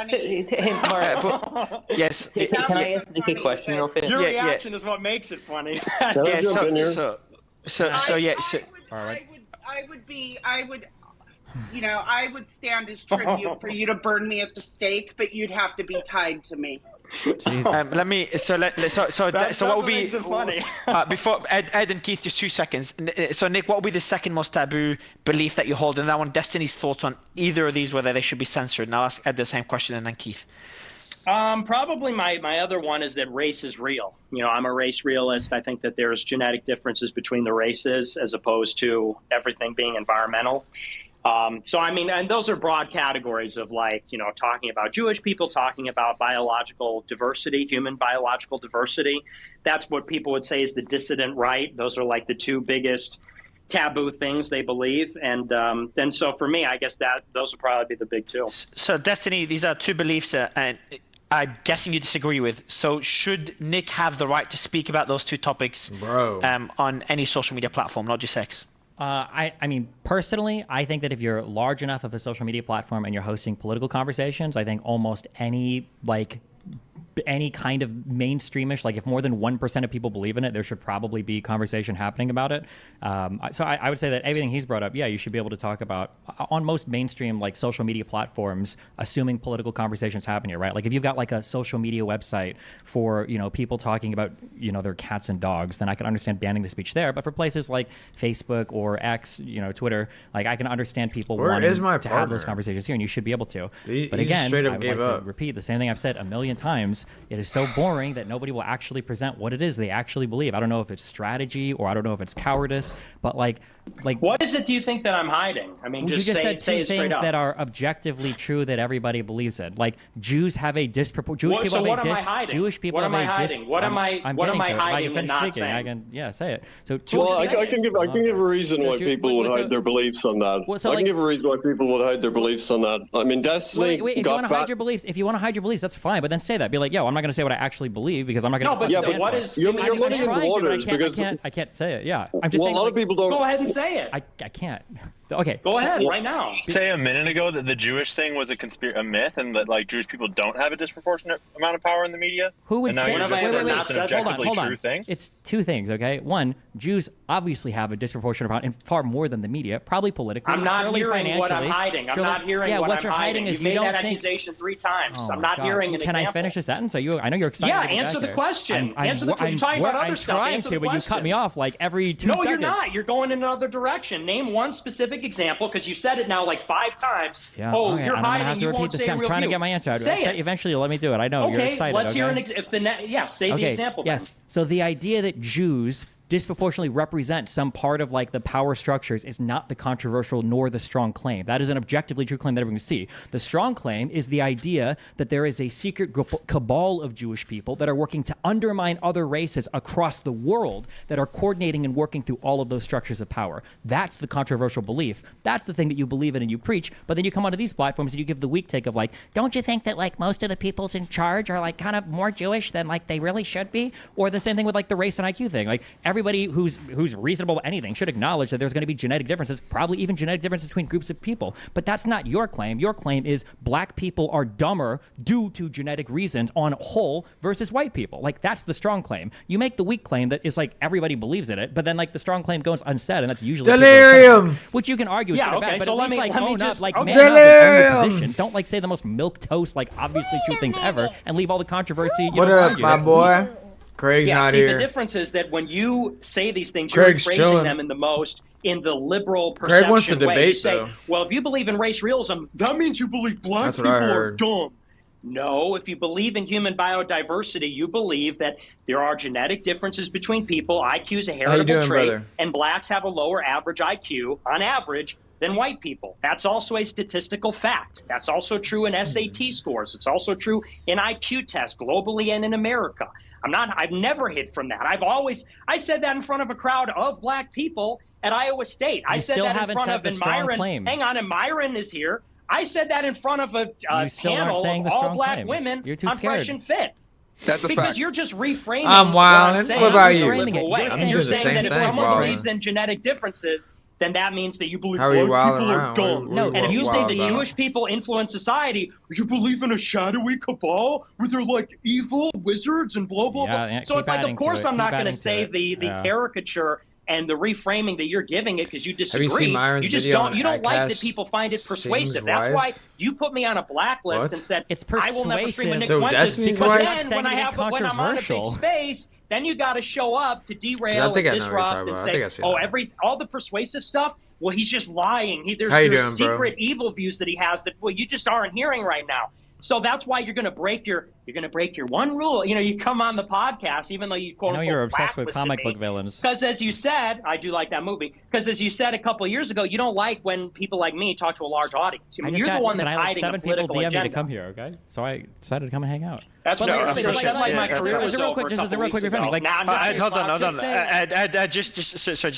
yes. Can I ask Nick a question real fast? Your reaction is what makes it funny. All right. I would stand as tribute for you to burn me at the stake, but you'd have to be tied to me. Let me. So what would be funny. Before Ed and Keith, just 2 seconds. So Nick, what would be the second most taboo belief that you hold? And I want Destiny's thoughts on either of these, whether they should be censored. And I'll ask Ed the same question, and then Keith. Probably my other one is that race is real. You know, I'm a race realist. I think that there's genetic differences between the races as opposed to everything being environmental. So, I mean, and those are broad categories of like, you know, talking about Jewish people, talking about biological diversity, human biological diversity. That's what people would say is the dissident right. Those are like the two biggest taboo things they believe. And then so for me, I guess that those would probably be the big two. So, Destiny, these are two beliefs and I'm guessing you disagree with. So should Nick have the right to speak about those two topics on any social media platform, not just X? I mean, personally, I think that if you're large enough of a social media platform and you're hosting political conversations, I think almost any kind of mainstreamish, like if more than 1% of people believe in it, there should probably be conversation happening about it. So I would say that everything he's brought up, yeah, you should be able to talk about on most mainstream like social media platforms, assuming political conversations happen here, right? Like if you've got like a social media website for, you know, people talking about, you know, their cats and dogs, then I can understand banning the speech there. But for places like Facebook or X, you know, Twitter, like I can understand people wanting to have those conversations here, and you should be able to. But again, I would like to repeat the same thing I've said a million times. It is so boring that nobody will actually present what it is they actually believe. I don't know if it's strategy or I don't know if it's cowardice, but like what is it do you think that I'm hiding? I mean, you just said two things that are objectively true that everybody believes in. Like Jews have a disproportionate. Jewish people have a dis. Jewish people have a dis. What am I hiding and not saying? I can say it. So I can give a reason why people would hide their beliefs on that. I can give a reason why people would hide their beliefs on that. I mean, Destiny. Wait, if you want to hide your beliefs, that's fine. But then say that. Be like, yo, I'm not going to say what I actually believe because I'm not going to. No, but what is? You're muddying the waters because I can't say it. Yeah, I'm just saying. A lot of people don't. Go ahead and say it. I can't. Okay. Go ahead right now. Say a minute ago that the Jewish thing was a myth and that like Jewish people don't have a disproportionate amount of power in the media. Who would say that? Wait. Hold on. It's two things, okay? One, Jews obviously have a disproportionate amount, and far more than the media, probably politically. I'm not hearing what I'm hiding. I'm not hearing what I'm hiding. Is you made that accusation 3 times. I'm not hearing an example. Can I finish a sentence? I know you're excited. Yeah, answer the question. Answer the question. You're talking about other stuff. I'm trying to, but you cut me off like every 2 seconds. No, you're not. You're going in another direction. Name one specific example, because you said it now like 5 times. Yeah, you're hiding. You won't say real. I'm trying to get my answer out. Say it. Eventually, you'll let me do it. I know you're excited. Let's hear an say the example. Yes. So the idea that Jews disproportionately represent some part of like the power structures is not the controversial nor the strong claim. That is an objectively true claim that everyone can see. The strong claim is the idea that there is a secret cabal of Jewish people that are working to undermine other races across the world that are coordinating and working through all of those structures of power. That's the controversial belief. That's the thing that you believe in and you preach. But then you come onto these platforms and you give the weak take of like, don't you think that like most of the peoples in charge are like kind of more Jewish than like they really should be? Or the same thing with like the race and IQ thing. Like everybody who's reasonable to anything should acknowledge that there's going to be genetic differences, probably even genetic differences between groups of people. But that's not your claim. Your claim is black people are dumber due to genetic reasons on whole versus white people. Like that's the strong claim. You make the weak claim that is like everybody believes in it, but then like the strong claim goes unsaid, and that's usually delirium, which you can argue is good or bad. But so at least like own up, like man delirium. Up and own your position. Don't like say the most milquetoast, like obviously true things ever, and leave all the controversy. What up, my boy? Craig's not here. The difference is that when you say these things, you're phrasing them in the liberal perception Craig wants to debate, way. You say, though. well, if you believe in race realism, that means you believe black people are dumb. No, if you believe in human biodiversity, you believe that there are genetic differences between people. IQ is a heritable trait, and blacks have a lower average IQ, on average, than white people. That's also a statistical fact. That's also true in SAT scores. It's also true in IQ tests globally and in America. I've never hid from that. I said that in front of a crowd of black people at Iowa State. I said that in front of Myron. Hang on, and Myron is here. I said that in front of a panel of all black women on Fresh and Fit. That's a because fact. you're just reframing. I'm wild. What about you? You're saying that if someone believes in genetic differences, then that means that you believe white people are dumb. No, and if you say that Jewish people influence society, you believe in a shadowy cabal where they're like evil wizards and blah, blah, blah. So it's like, of course I'm not going to say the caricature and the reframing that you're giving it because you disagree. Have you seen Myron's you just video don't. on You don't like that Acast people find it persuasive. Sing's That's wife? why you put me on a blacklist What? and said It's I will never stream with Nick So Fuentes Destiny's because wife? then when I'm on a big space, then you got to show up to derail and disrupt and say, all the persuasive stuff. Well, he's just lying. There's secret evil views that he has that you just aren't hearing right now. So that's why you're going to break your one rule. You come on the podcast, even though you quote unquote you're obsessed with comic book villains. Because as you said, I do like that movie. Because as you said a couple of years ago, you don't like when people like me talk to a large audience. You're the one that's hiding a political agenda. Me to come here, okay? So I decided to come and hang out. That's real quick. Just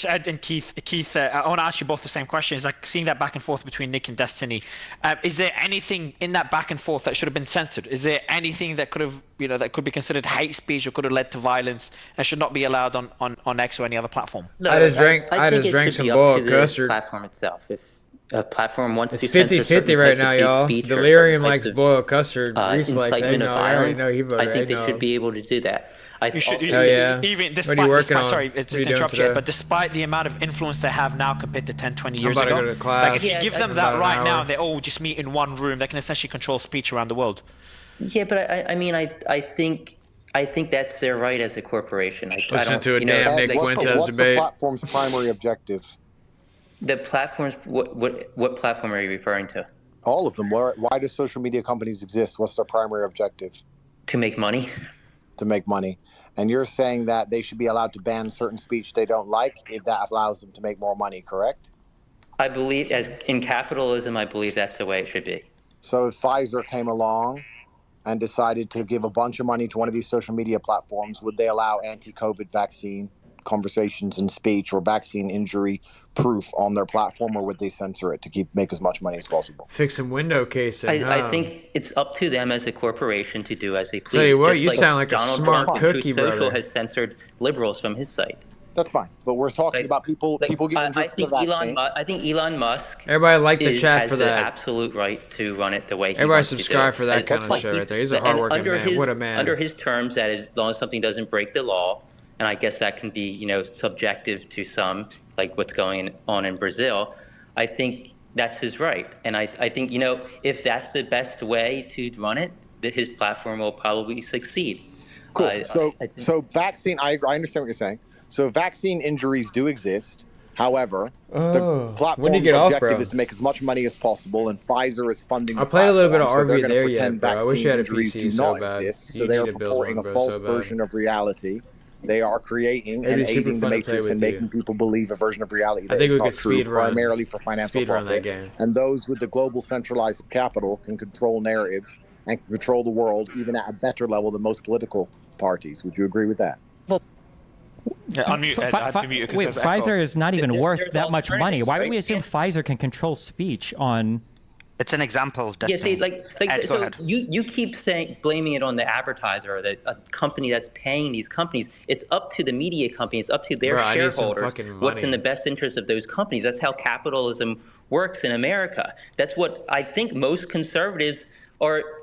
Ed and Keith, I want to ask you both the same question. Is like seeing that back and forth between Nick and Destiny. Is there anything in that back and forth that should have been censored? Is there anything that could have, that could be considered hate speech or could have led to violence and should not be allowed on X or any other platform? No, I just drank some boiled custard. Platform itself. If a platform wants it's to censor 50-50 right now, y'all. Delirium likes boiled custard. Incitement of violence. I think they should be able to do that. Even despite, sorry to interrupt you, but despite the amount of influence they have now compared to 10, 20 years ago, like if you give them that right now, they all just meet in one room. They can essentially control speech around the world. Yeah, but I think that's their right as a corporation. Listen to a damn Nick Fuentes debate. What's the platform's primary objective? The platforms. What platform are you referring to? All of them. Why do social media companies exist? What's their primary objective? To make money. To make money. And you're saying that they should be allowed to ban certain speech they don't like if that allows them to make more money, correct? I believe, as in capitalism, I believe that's the way it should be. So if Pfizer came along and decided to give a bunch of money to one of these social media platforms, would they allow anti-COVID vaccine conversations and speech or vaccine injury proof on their platform, or would they censor it to make as much money as possible? Fix some window casing. I think it's up to them as a corporation to do as they please. Tell you what, you sound like Donald a smart Trump cookie, brother. Social has censored liberals from his site. That's fine, but we're talking about people getting I think Elon Musk. Everybody like the chat for that. Has the absolute right to run it the way he Everybody wants subscribe to for that kind of show right there. He's a hardworking man. What a man. Under his terms, that is, as long as something doesn't break the law, and I guess that can be, subjective to some, like what's going on in Brazil. I think that's his right, and I think if that's the best way to run it, that his platform will probably succeed. Cool. So vaccine. I understand what you're saying. So vaccine injuries do exist. However, the platform's objective is to make as much money as possible, and Pfizer is funding. I played a little bit of RV there yet, bro. I wish you had a PC so bad. So they are purporting a false version of reality. They are creating and aiding the Matrix and making people believe a version of reality that is not true, primarily for financial profit. And those with the global centralized capital can control narratives and can control the world even at a better level than most political parties. Would you agree with that? Pfizer is not even worth that much money. Why would we assume Pfizer can control speech on? It's an example. Yeah, so you keep blaming it on the advertiser or a company that's paying these companies. It's up to the media company. It's up to their shareholders what's in the best interest of those companies. That's how capitalism works in America. That's what I think most conservatives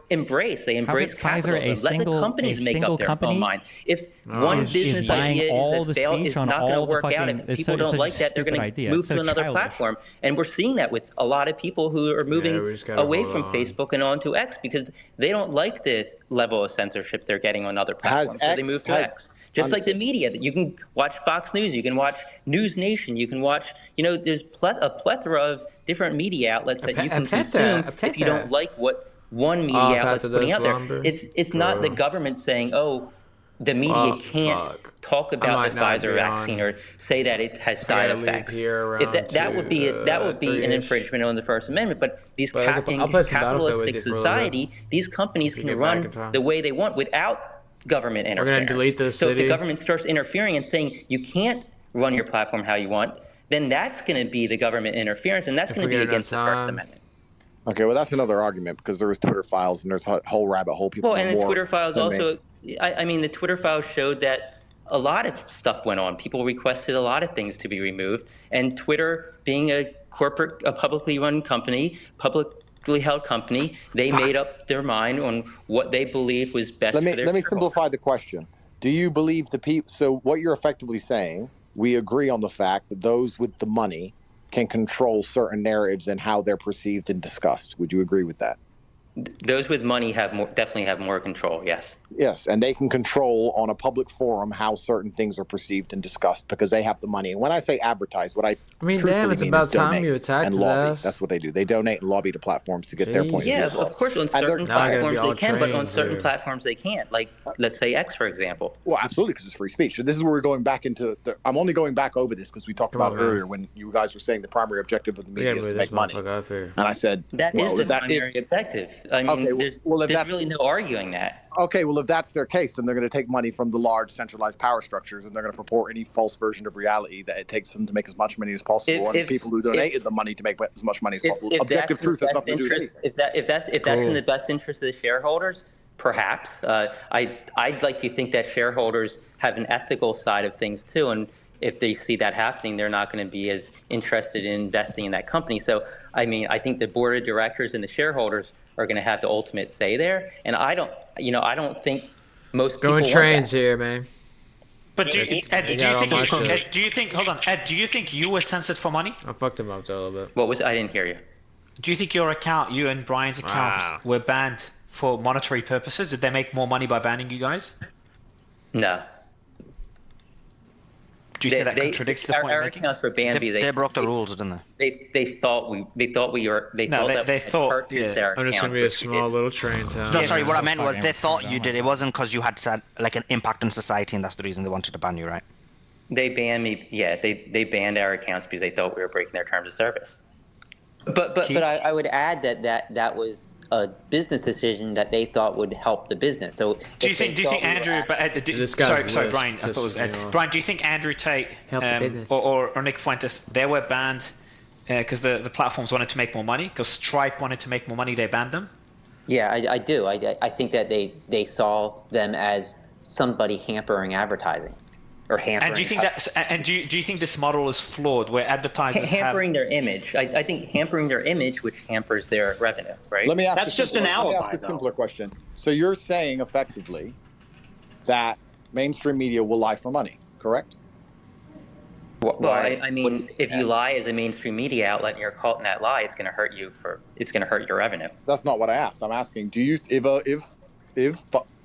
embrace. They embrace capitalism. Let the companies make up their own mind. If one business idea is not going to work out, if people don't like that, they're going to move to another platform. And we're seeing that with a lot of people who are moving away from Facebook and onto X because they don't like this level of censorship they're getting on other platforms. So they move to X. Just like the media, that you can watch Fox News, you can watch News Nation, you can watch, there's a plethora of different media outlets that you can consume if you don't like what one media outlet's putting out there. It's not the government saying, the media can't talk about the Pfizer vaccine or say that it has side effects. That would be an infringement on the First Amendment. But in capitalistic society, these companies can run the way they want without government interference. We're going to delete this city. If the government starts interfering and saying you can't run your platform how you want, then that's going to be the government interference, and that's going to be against the First Amendment. Okay, well, that's another argument because there was Twitter files and there's a whole rabbit hole. People and the Twitter files also, the Twitter files showed that a lot of stuff went on. People requested a lot of things to be removed, and Twitter, being a publicly run company, publicly held company, they made up their mind on what they believed was best for their Let me simplify the question. Do you believe so what you're effectively saying, we agree on the fact that those with the money can control certain narratives and how they're perceived and discussed. Would you agree with that? Those with money definitely have more control, yes. Yes, and they can control on a public forum how certain things are perceived and discussed because they have the money. And when I say advertise, what I mean, damn, it's about time you attacked and his lobby. ass. That's what they do. They donate and lobby to platforms to get their point of view. Yeah, of course, on certain platforms they can, but on certain platforms they can't. Like, let's say X, for example. Well, absolutely, because it's free speech. So this is where we're going back into I'm only going back over this because we talked about earlier when you guys were saying the primary objective of the media is to make money. And I said, that is the primary objective. I mean, there's really no arguing that. Okay, well, if that's their case, then they're going to take money from the large centralized power structures, and they're going to purport any false version of reality that it takes them to make as much money as possible, and people who donated the money to make as much money as possible. Objective truth has nothing to do with anything. If that's in the best interest of the shareholders, perhaps. I'd like to think that shareholders have an ethical side of things too, and if they see that happening, they're not going to be as interested in investing in that company. So, I mean, I think the board of directors and the shareholders are going to have the ultimate say there. And I don't think most people going want trains that. here, man. But Ed, do you think you were censored for money? I fucked him up a little bit. What was? I didn't hear you. Do you think your account, you and Brian's accounts, were banned for monetary purposes? Did they make more money by banning you guys? No. Do you say that contradicts the point our accounts were banned because they broke the rules, didn't they? They thought we were. They thought I'm just gonna be a small little train town. No, sorry. What I meant was they thought you did. It wasn't because you had said like an impact on society, and that's the reason they wanted to ban you, right? They banned me. Yeah, they banned our accounts because they thought we were breaking their terms of service. But I would add that was a business decision that they thought would help the business. So do you think Andrew? Sorry, Brian. I thought it was Ed. Brian, do you think Andrew Tate or Nick Fuentes, they were banned because the platforms wanted to make more money? Because Stripe wanted to make more money, they banned them. Yeah, I do. I think that they saw them as somebody hampering advertising. Or hampering. And do you think do you think this model is flawed, where advertisers hampering their image? I think hampering their image, which hampers their revenue, right? Let me ask That's just an alibi. Let me ask a simpler question. So you're saying effectively that mainstream media will lie for money, correct? Well, I mean, if you lie as a mainstream media outlet and you're caught in that lie, it's going to hurt you. It's going to hurt your revenue. That's not what I asked. I'm asking, do you if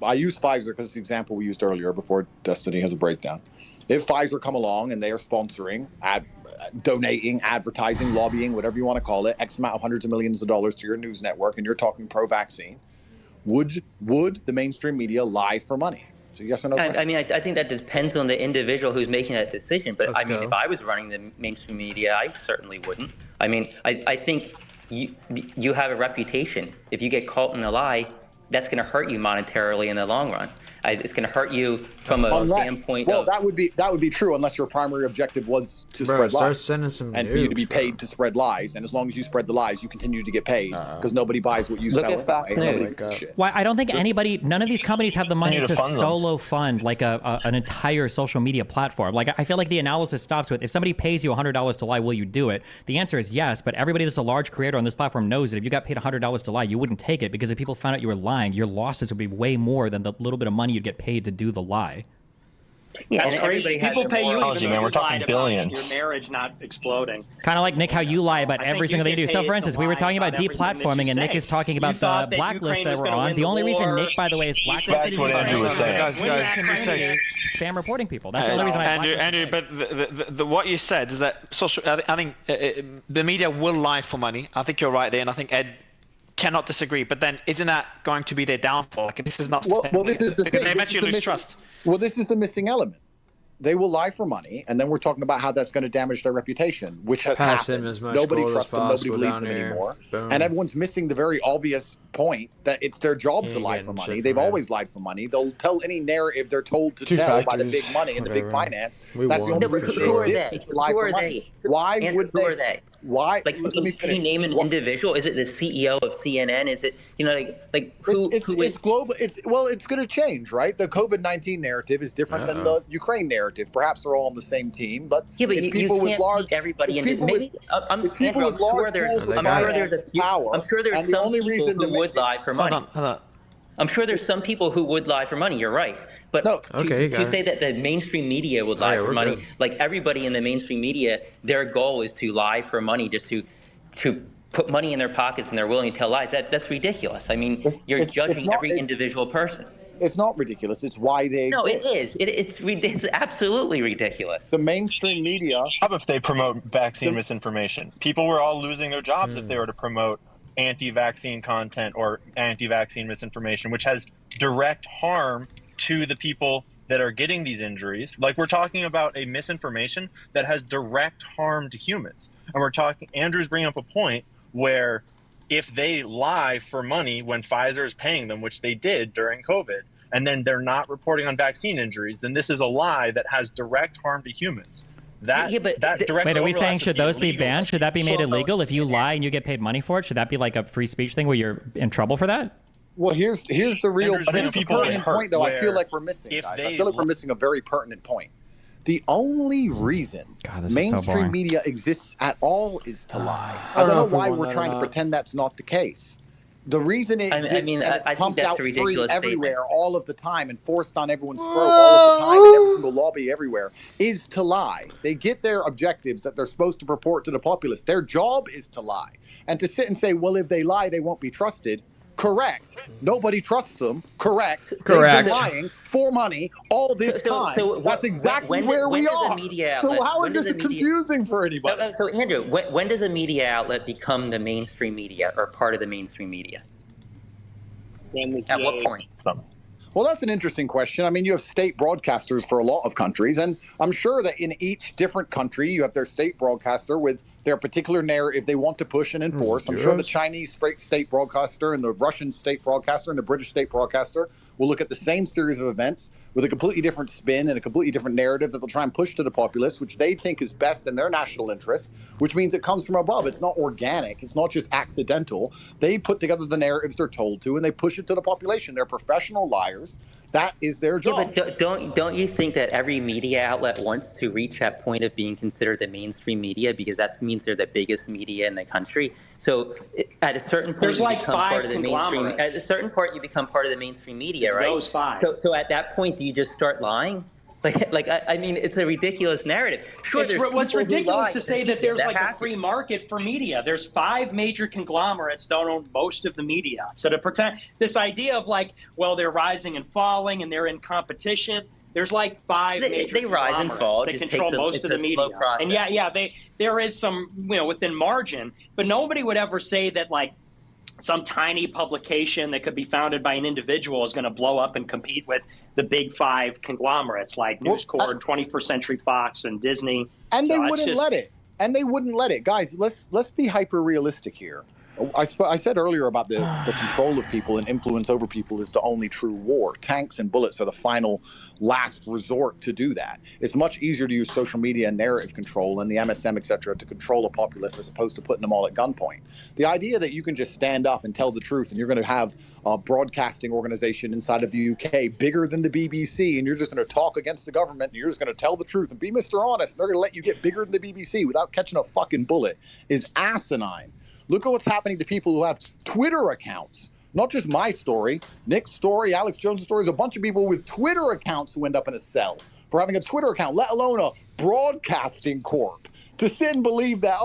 I use Pfizer because it's the example we used earlier before Destiny has a breakdown. If Pfizer come along and they are sponsoring, donating, advertising, lobbying, whatever you want to call it, X amount of hundreds of millions of dollars to your news network, and you're talking pro-vaccine, would the mainstream media lie for money? So yes or no? I mean, I think that depends on the individual who's making that decision. But I mean, if I was running the mainstream media, I certainly wouldn't. I mean, I think you have a reputation. If you get caught in a lie, that's going to hurt you monetarily in the long run. It's going to hurt you from a standpoint of... Well, that would be true unless your primary objective was to spread lies. And for you to be paid to spread lies. And as long as you spread the lies, you continue to get paid because nobody buys what you sell. Look at Fox News. Why I don't think none of these companies have the money to solo fund like an entire social media platform. Like I feel like the analysis stops with, if somebody pays you $100 to lie, will you do it? The answer is yes, but everybody that's a large creator on this platform knows that if you got paid $100 to lie, you wouldn't take it, because if people found out you were lying, your losses would be way more than the little bit of money you'd get paid to do the lie. Yeah, that's crazy. People pay you even though we're talking billions. Your marriage not exploding. Kind of like, Nick, how you lie about every single thing you do. So, for instance, we were talking about deplatforming, and Nick is talking about the blacklist that we're on. The only reason Nick, by the way, is blacklisted is spam reporting people. That's the only reason Andrew, but what you said is that I think the media will lie for money. I think you're right there, and I think Ed cannot disagree. But then, isn't that going to be their downfall? Like, this is not well, this is the because thing. they mention you lose trust. Well, this is the missing element. They will lie for money, and then we're talking about how that's going to damage their reputation, which has happened. Nobody trusts them, nobody believes them anymore. And everyone's missing the very obvious point that it's their job to lie for money. They've always lied for money. They'll tell any narrative they're told to tell by the big money and the big finance. That's the only reason who are they? Who are they? Why would who are they? Why? Like, can you name an individual? Is it the CEO of CNN? Is it, who? It's global. It's going to change, right? The COVID-19 narrative is different than the Ukraine narrative. Perhaps they're all on the same team, but yeah, but it's people with large everybody. I'm sure there's a few. I'm sure there's some people who would lie for money. Hold on. I'm sure there's some people who would lie for money. You're right, but to say that the mainstream media would lie for money, like everybody in the mainstream media, their goal is to lie for money, just to put money in their pockets, and they're willing to tell lies. That's ridiculous. I mean, you're judging every individual person. It's not ridiculous. It's why they exist. No, it is. It's absolutely ridiculous. The mainstream media. If they promote vaccine misinformation, people were all losing their jobs if they were to promote anti-vaccine content or anti-vaccine misinformation, which has direct harm to the people that are getting these injuries. Like, we're talking about a misinformation that has direct harm to humans. And Andrew's bringing up a point where if they lie for money when Pfizer is paying them, which they did during COVID, and then they're not reporting on vaccine injuries, then this is a lie that has direct harm to humans. Wait, are we saying should those be banned? Should that be made illegal? If you lie and you get paid money for it, should that be like a free speech thing where you're in trouble for that? Well, here's the real pertinent point, though. I feel like we're missing, guys. I feel like we're missing a very pertinent point. The only reason mainstream media exists at all is to lie. I don't know why we're trying to pretend that's not the case. The reason it exists and it's pumped out free everywhere all of the time and forced on everyone's throat all of the time in every single lobby everywhere is to lie. They get their objectives that they're supposed to purport to the populace. Their job is to lie. And to sit and say, well, if they lie, they won't be trusted. Correct. Nobody trusts them. Correct. They've been lying for money all this time. That's exactly where we are. So how is this confusing for anybody? So Andrew, when does a media outlet become the mainstream media or part of the mainstream media? At what point? Well, that's an interesting question. I mean, you have state broadcasters for a lot of countries, and I'm sure that in each different country, you have their state broadcaster with their particular narrative they want to push and enforce. I'm sure the Chinese state broadcaster and the Russian state broadcaster and the British state broadcaster will look at the same series of events with a completely different spin and a completely different narrative that they'll try and push to the populace, which they think is best in their national interest, which means it comes from above. It's not organic. It's not just accidental. They put together the narratives they're told to, and they push it to the population. They're professional liars. That is their job. Yeah, but don't you think that every media outlet wants to reach that point of being considered the mainstream media, because that means they're the biggest media in the country? So at a certain point, you become part of the mainstream. At a certain point, you become part of the mainstream media, right? Those five. So at that point, do you just start lying? I mean, it's a ridiculous narrative. Sure, what's ridiculous to say that there's like a free market for media. There's 5 major conglomerates that own most of the media. So to pretend this idea of like, well, they're rising and falling and they're in competition. There's like 5 major they rise and fall. They control most of the media. And there is some, within margin, but nobody would ever say that like some tiny publication that could be founded by an individual is going to blow up and compete with the big 5 conglomerates like News Corp, 21st Century Fox, and Disney. And they wouldn't let it. And they wouldn't let it. Guys, let's be hyper realistic here. I said earlier about the control of people and influence over people is the only true war. Tanks and bullets are the final last resort to do that. It's much easier to use social media and narrative control and the MSM, et cetera, to control a populace as opposed to putting them all at gunpoint. The idea that you can just stand up and tell the truth and you're going to have a broadcasting organization inside of the UK bigger than the BBC and you're just going to talk against the government and you're just going to tell the truth and be Mr. Honest and they're going to let you get bigger than the BBC without catching a fucking bullet is asinine. Look at what's happening to people who have Twitter accounts. Not just my story, Nick's story, Alex Jones' story. There's a bunch of people with Twitter accounts who end up in a cell for having a Twitter account, let alone a broadcasting corp. To sit and believe that,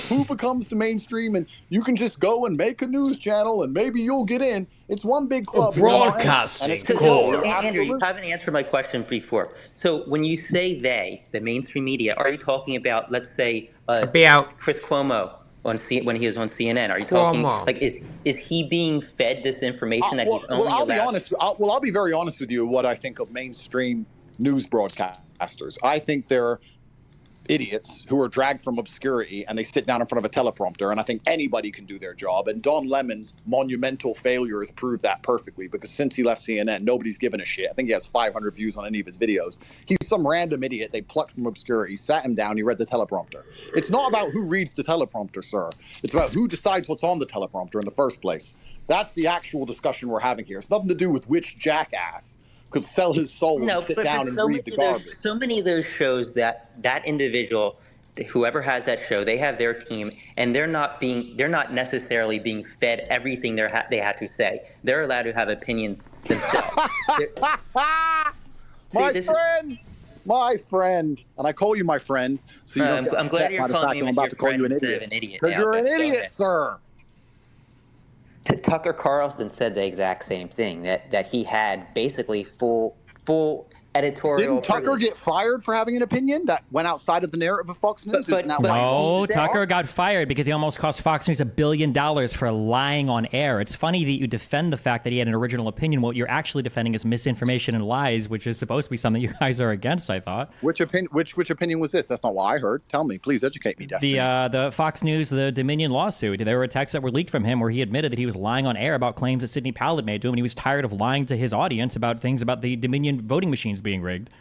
who becomes the mainstream and you can just go and make a news channel and maybe you'll get in. It's one big club. Broadcasting corp. Andrew, you haven't answered my question before. So when you say they, the mainstream media, are you talking about, let's say, Chris Cuomo? When he was on CNN, are you talking like is he being fed this information that he's only allowed? I'll be very honest with you. What I think of mainstream news broadcasters, I think they're idiots who are dragged from obscurity and they sit down in front of a teleprompter. And I think anybody can do their job. And Don Lemon's monumental failure has proved that perfectly because since he left CNN, nobody's given a shit. I think he has 500 views on any of his videos. He's some random idiot they plucked from obscurity, sat him down, he read the teleprompter. It's not about who reads the teleprompter, sir. It's about who decides what's on the teleprompter in the first place. That's the actual discussion we're having here. It's nothing to do with which jackass could sell his soul and sit down and read the garbage. So many of those shows that individual whoever has that show, they have their team, and they're not necessarily being fed everything they had to say. They're allowed to have opinions themselves. My friend, and I call you my friend, so you don't get I'm glad you're calling me I'm about to call you an idiot. Because you're an idiot, sir. Tucker Carlson said the exact same thing, that he had basically full editorial. Didn't Tucker get fired for having an opinion that went outside of the narrative of Fox News? No, Tucker got fired because he almost cost Fox News $1 billion for lying on air. It's funny that you defend the fact that he had an original opinion. What you're actually defending is misinformation and lies, which is supposed to be something you guys are against, I thought. Which opinion was this? That's not what I heard. Tell me, please educate me, Destiny. The Fox News, the Dominion lawsuit. There were texts that were leaked from him where he admitted that he was lying on air about claims that Sidney Powell had made to him, and he was tired of lying to his audience about things about the Dominion voting machines being rigged.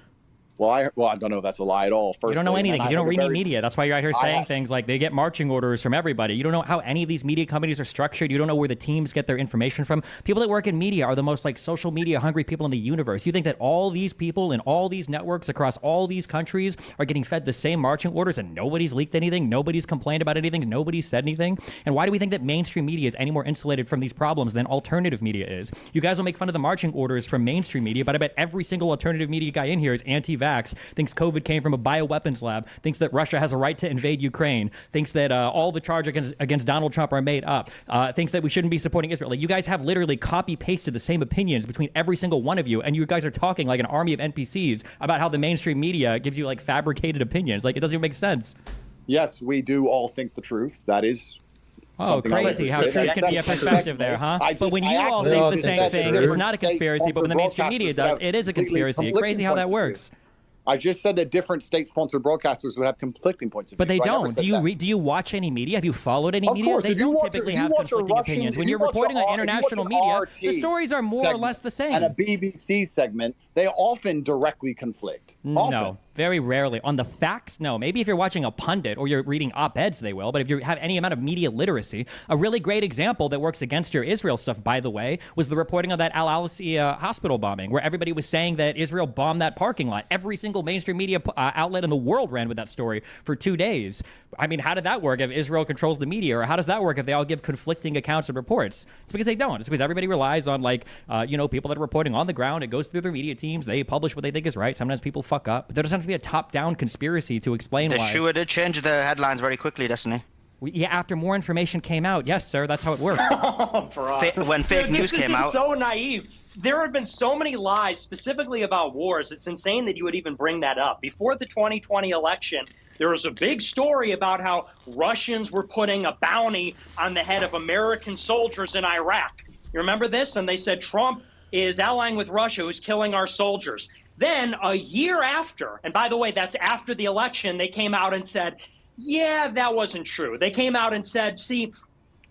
Well, I don't know if that's a lie at all. You don't know anything because you don't read any media. That's why you're out here saying things like they get marching orders from everybody. You don't know how any of these media companies are structured. You don't know where the teams get their information from. People that work in media are the most social media hungry people in the universe. You think that all these people in all these networks across all these countries are getting fed the same marching orders and nobody's leaked anything, nobody's complained about anything, nobody's said anything? And why do we think that mainstream media is any more insulated from these problems than alternative media is? You guys will make fun of the marching orders from mainstream media, but I bet every single alternative media guy in here is anti-vax, thinks COVID came from a bioweapons lab, thinks that Russia has a right to invade Ukraine, thinks that all the charges against Donald Trump are made up, thinks that we shouldn't be supporting Israel. Like, you guys have literally copy-pasted the same opinions between every single one of you, and you guys are talking like an army of NPCs about how the mainstream media gives you fabricated opinions. Like, it doesn't even make sense. Yes, we do all think the truth. That is... Oh, crazy how truth can be a perspective there, huh? But when you all think the same thing, it's not a conspiracy, but when the mainstream media does, it is a conspiracy. Crazy how that works. I just said that different state-sponsored broadcasters would have conflicting points of view. But they don't. Do you watch any media? Have you followed any media? They don't typically have conflicting opinions. When you're reporting on international media, the stories are more or less the same. And a BBC segment, they often directly conflict. No, very rarely. On the facts, no. Maybe if you're watching a pundit or you're reading op-eds, they will. But if you have any amount of media literacy, a really great example that works against your Israel stuff, by the way, was the reporting of that Al-Alassi hospital bombing, where everybody was saying that Israel bombed that parking lot. Every single mainstream media outlet in the world ran with that story for 2 days. I mean, how did that work if Israel controls the media? Or how does that work if they all give conflicting accounts and reports? It's because they don't. It's because everybody relies on, people that are reporting on the ground. It goes through their media teams. They publish what they think is right. Sometimes people fuck up. But there doesn't have to be a top-down conspiracy to explain why. The sure did change the headlines very quickly, Destiny. After more information came out. Yes, sir. That's how it works. When fake news came out. This is so naive. There have been so many lies, specifically about wars. It's insane that you would even bring that up. Before the 2020 election, there was a big story about how Russians were putting a bounty on the head of American soldiers in Iraq. You remember this? And they said Trump is allying with Russia, who's killing our soldiers. Then a year after, and by the way, that's after the election, they came out and said, yeah, that wasn't true. They came out and said,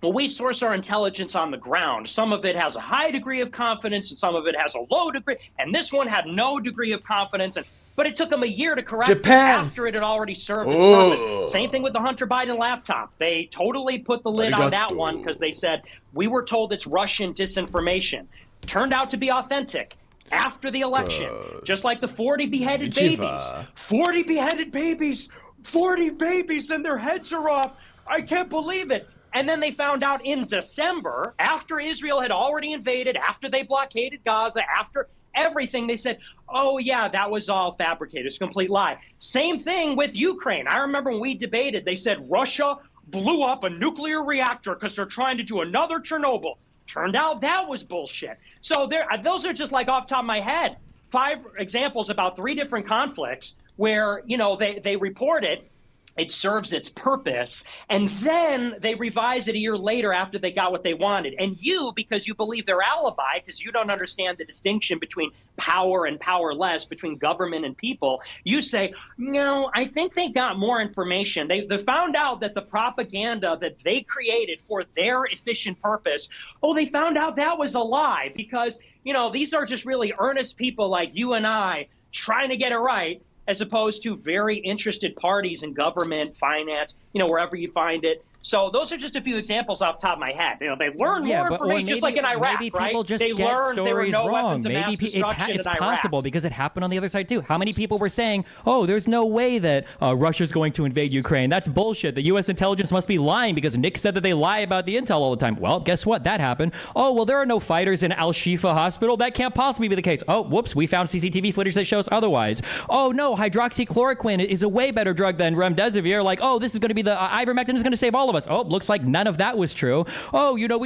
we source our intelligence on the ground. Some of it has a high degree of confidence and some of it has a low degree. And this one had no degree of confidence. But it took them a year to correct it after it had already served its purpose. Same thing with the Hunter Biden laptop. They totally put the lid on that one because they said, we were told it's Russian disinformation. Turned out to be authentic after the election. Just like the 40 beheaded babies. 40 beheaded babies. 40 babies and their heads are off. I can't believe it. And then they found out in December, after Israel had already invaded, after they blockaded Gaza, after everything, they said, oh, yeah, that was all fabricated. It's a complete lie. Same thing with Ukraine. I remember when we debated, they said Russia blew up a nuclear reactor because they're trying to do another Chernobyl. Turned out that was bullshit. So those are just off the top of my head. 5 examples about 3 different conflicts where, they report it. It serves its purpose, and then they revise it a year later after they got what they wanted. And you, because you believe their alibi, because you don't understand the distinction between power and powerless, between government and people, you say, no, I think they got more information. They found out that the propaganda that they created for their efficient purpose, they found out that was a lie because, these are just really earnest people like you and I trying to get it right, as opposed to very interested parties in government, finance, wherever you find it, So those are just a few examples off the top of my head. You know, they learn more information, just like in Iraq, maybe right? People just they get learned there were stories no wrong. weapons of mass destruction It's in Iraq. possible because it happened on the other side too. How many people were saying, "Oh, there's no way that Russia's going to invade Ukraine. That's bullshit. The U.S. intelligence must be lying because Nick said that they lie about the intel all the time." Well, guess what? That happened. Oh, well, there are no fighters in Al-Shifa hospital. That can't possibly be the case. Oh, whoops, we found CCTV footage that shows otherwise. Oh no, hydroxychloroquine is a way better drug than remdesivir. Like, oh, this is going to be the ivermectin is going to save all of us. Oh, looks like none of that was true. Oh, you know,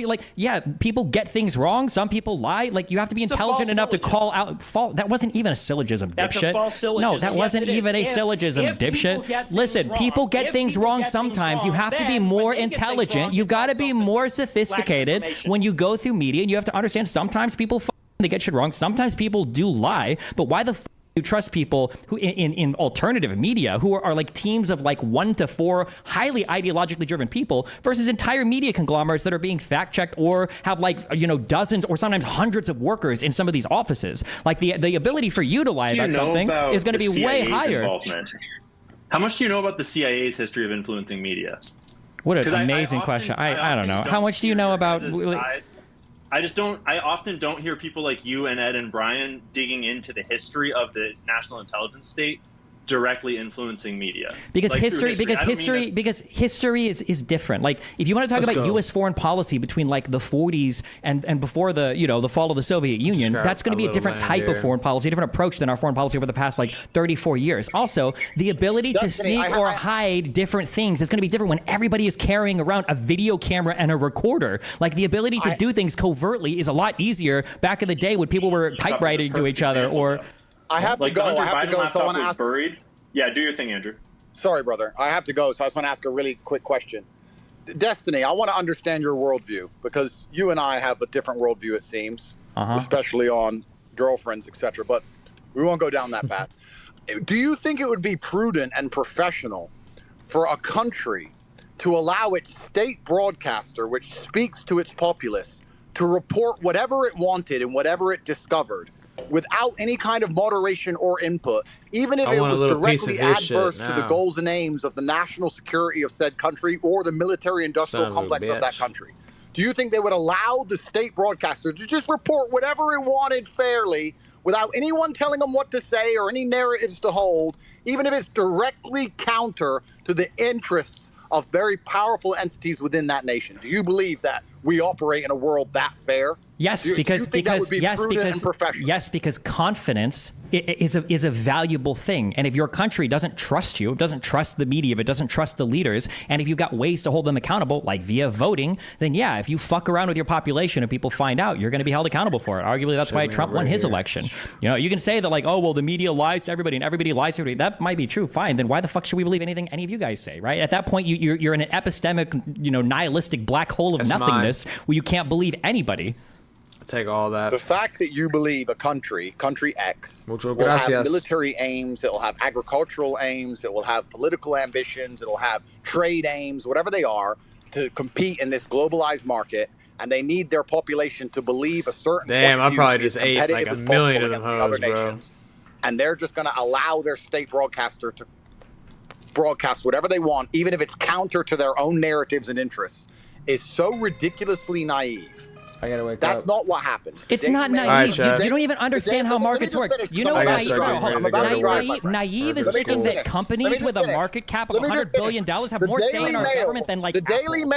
people get things wrong. Some people lie. Like, you have to be intelligent enough to call out fault. That wasn't even a syllogism, That's dipshit. a false syllogism. No, that Yes, wasn't it is. even a syllogism, dipshit. Listen, people get things wrong sometimes. You have to be more intelligent. You've got to be more sophisticated when you go through media, and you have to understand sometimes people they get shit wrong. Sometimes people do lie, but why the you trust people who in alternative media who are like teams of like 1 to 4 highly ideologically driven people versus entire media conglomerates that are being fact checked or have like, you know, dozens or sometimes hundreds of workers in some of these offices. Like the ability for you to lie about something is going to be way higher. Involvement? How much do you know about the CIA's history of influencing media? What an amazing question. I don't know. How much do you know about? I often don't hear people like you and Ed and Brian digging into the history of the national intelligence state directly influencing media. Because like history is different. Like, if you want to talk about U.S. foreign policy between like the 40s and before the fall of the Soviet Union, that's going to be a different type of foreign policy, a different approach than our foreign policy over the past like 34 years. Also, the ability to sneak or hide different things is going to be different when everybody is carrying around a video camera and a recorder. Like, the ability to do things covertly is a lot easier back in the day when people were typewriting to each other or. I have to go. Hunter I have to go. Biden So I want to was ask. buried. Yeah, do your thing, Andrew. Sorry, brother. I have to go. So I just want to ask a really quick question. Destiny, I want to understand your worldview because you and I have a different worldview, it seems, especially on girlfriends, etc. But we won't go down that path. Do you think it would be prudent and professional for a country to allow its state broadcaster, which speaks to its populace, to report whatever it wanted and whatever it discovered without any kind of moderation or input, even if it was directly adverse to the goals and aims of the national security of said country or the military-industrial complex of that country? Do you think they would allow the state broadcaster to just report whatever it wanted fairly without anyone telling them what to say or any narratives to hold, even if it's directly counter to the interests of very powerful entities within that nation? Do you believe that we operate in a world that fair? Yes, because confidence is a valuable thing. And if your country doesn't trust you, doesn't trust the media, if it doesn't trust the leaders, and if you've got ways to hold them accountable, like via voting, then yeah, if you fuck around with your population and people find out, you're going to be held accountable for it. Arguably, that's why Trump won his election. You know, you can say that like, oh, well, the media lies to everybody and everybody lies to everybody. That might be true. Fine. Then why the fuck should we believe anything any of you guys say, right? At that point, you're in an epistemic, nihilistic black hole of nothingness where you can't believe anybody. Take all that. The fact that you believe a country X, will have military aims, it will have agricultural aims, it will have political ambitions, it will have trade aims, whatever they are, to compete in this globalized market, and they need their population to believe a certain Damn, I probably just ate like a million of them hoes, bro. And they're just going to allow their state broadcaster to broadcast whatever they want, even if it's counter to their own narratives and interests, is so ridiculously naive. I gotta wake That's not what happens. It's not naive. You don't even understand how markets work. You know what naive is thinking that companies with a market cap of $100 billion have more say in our government than like the Daily Mail.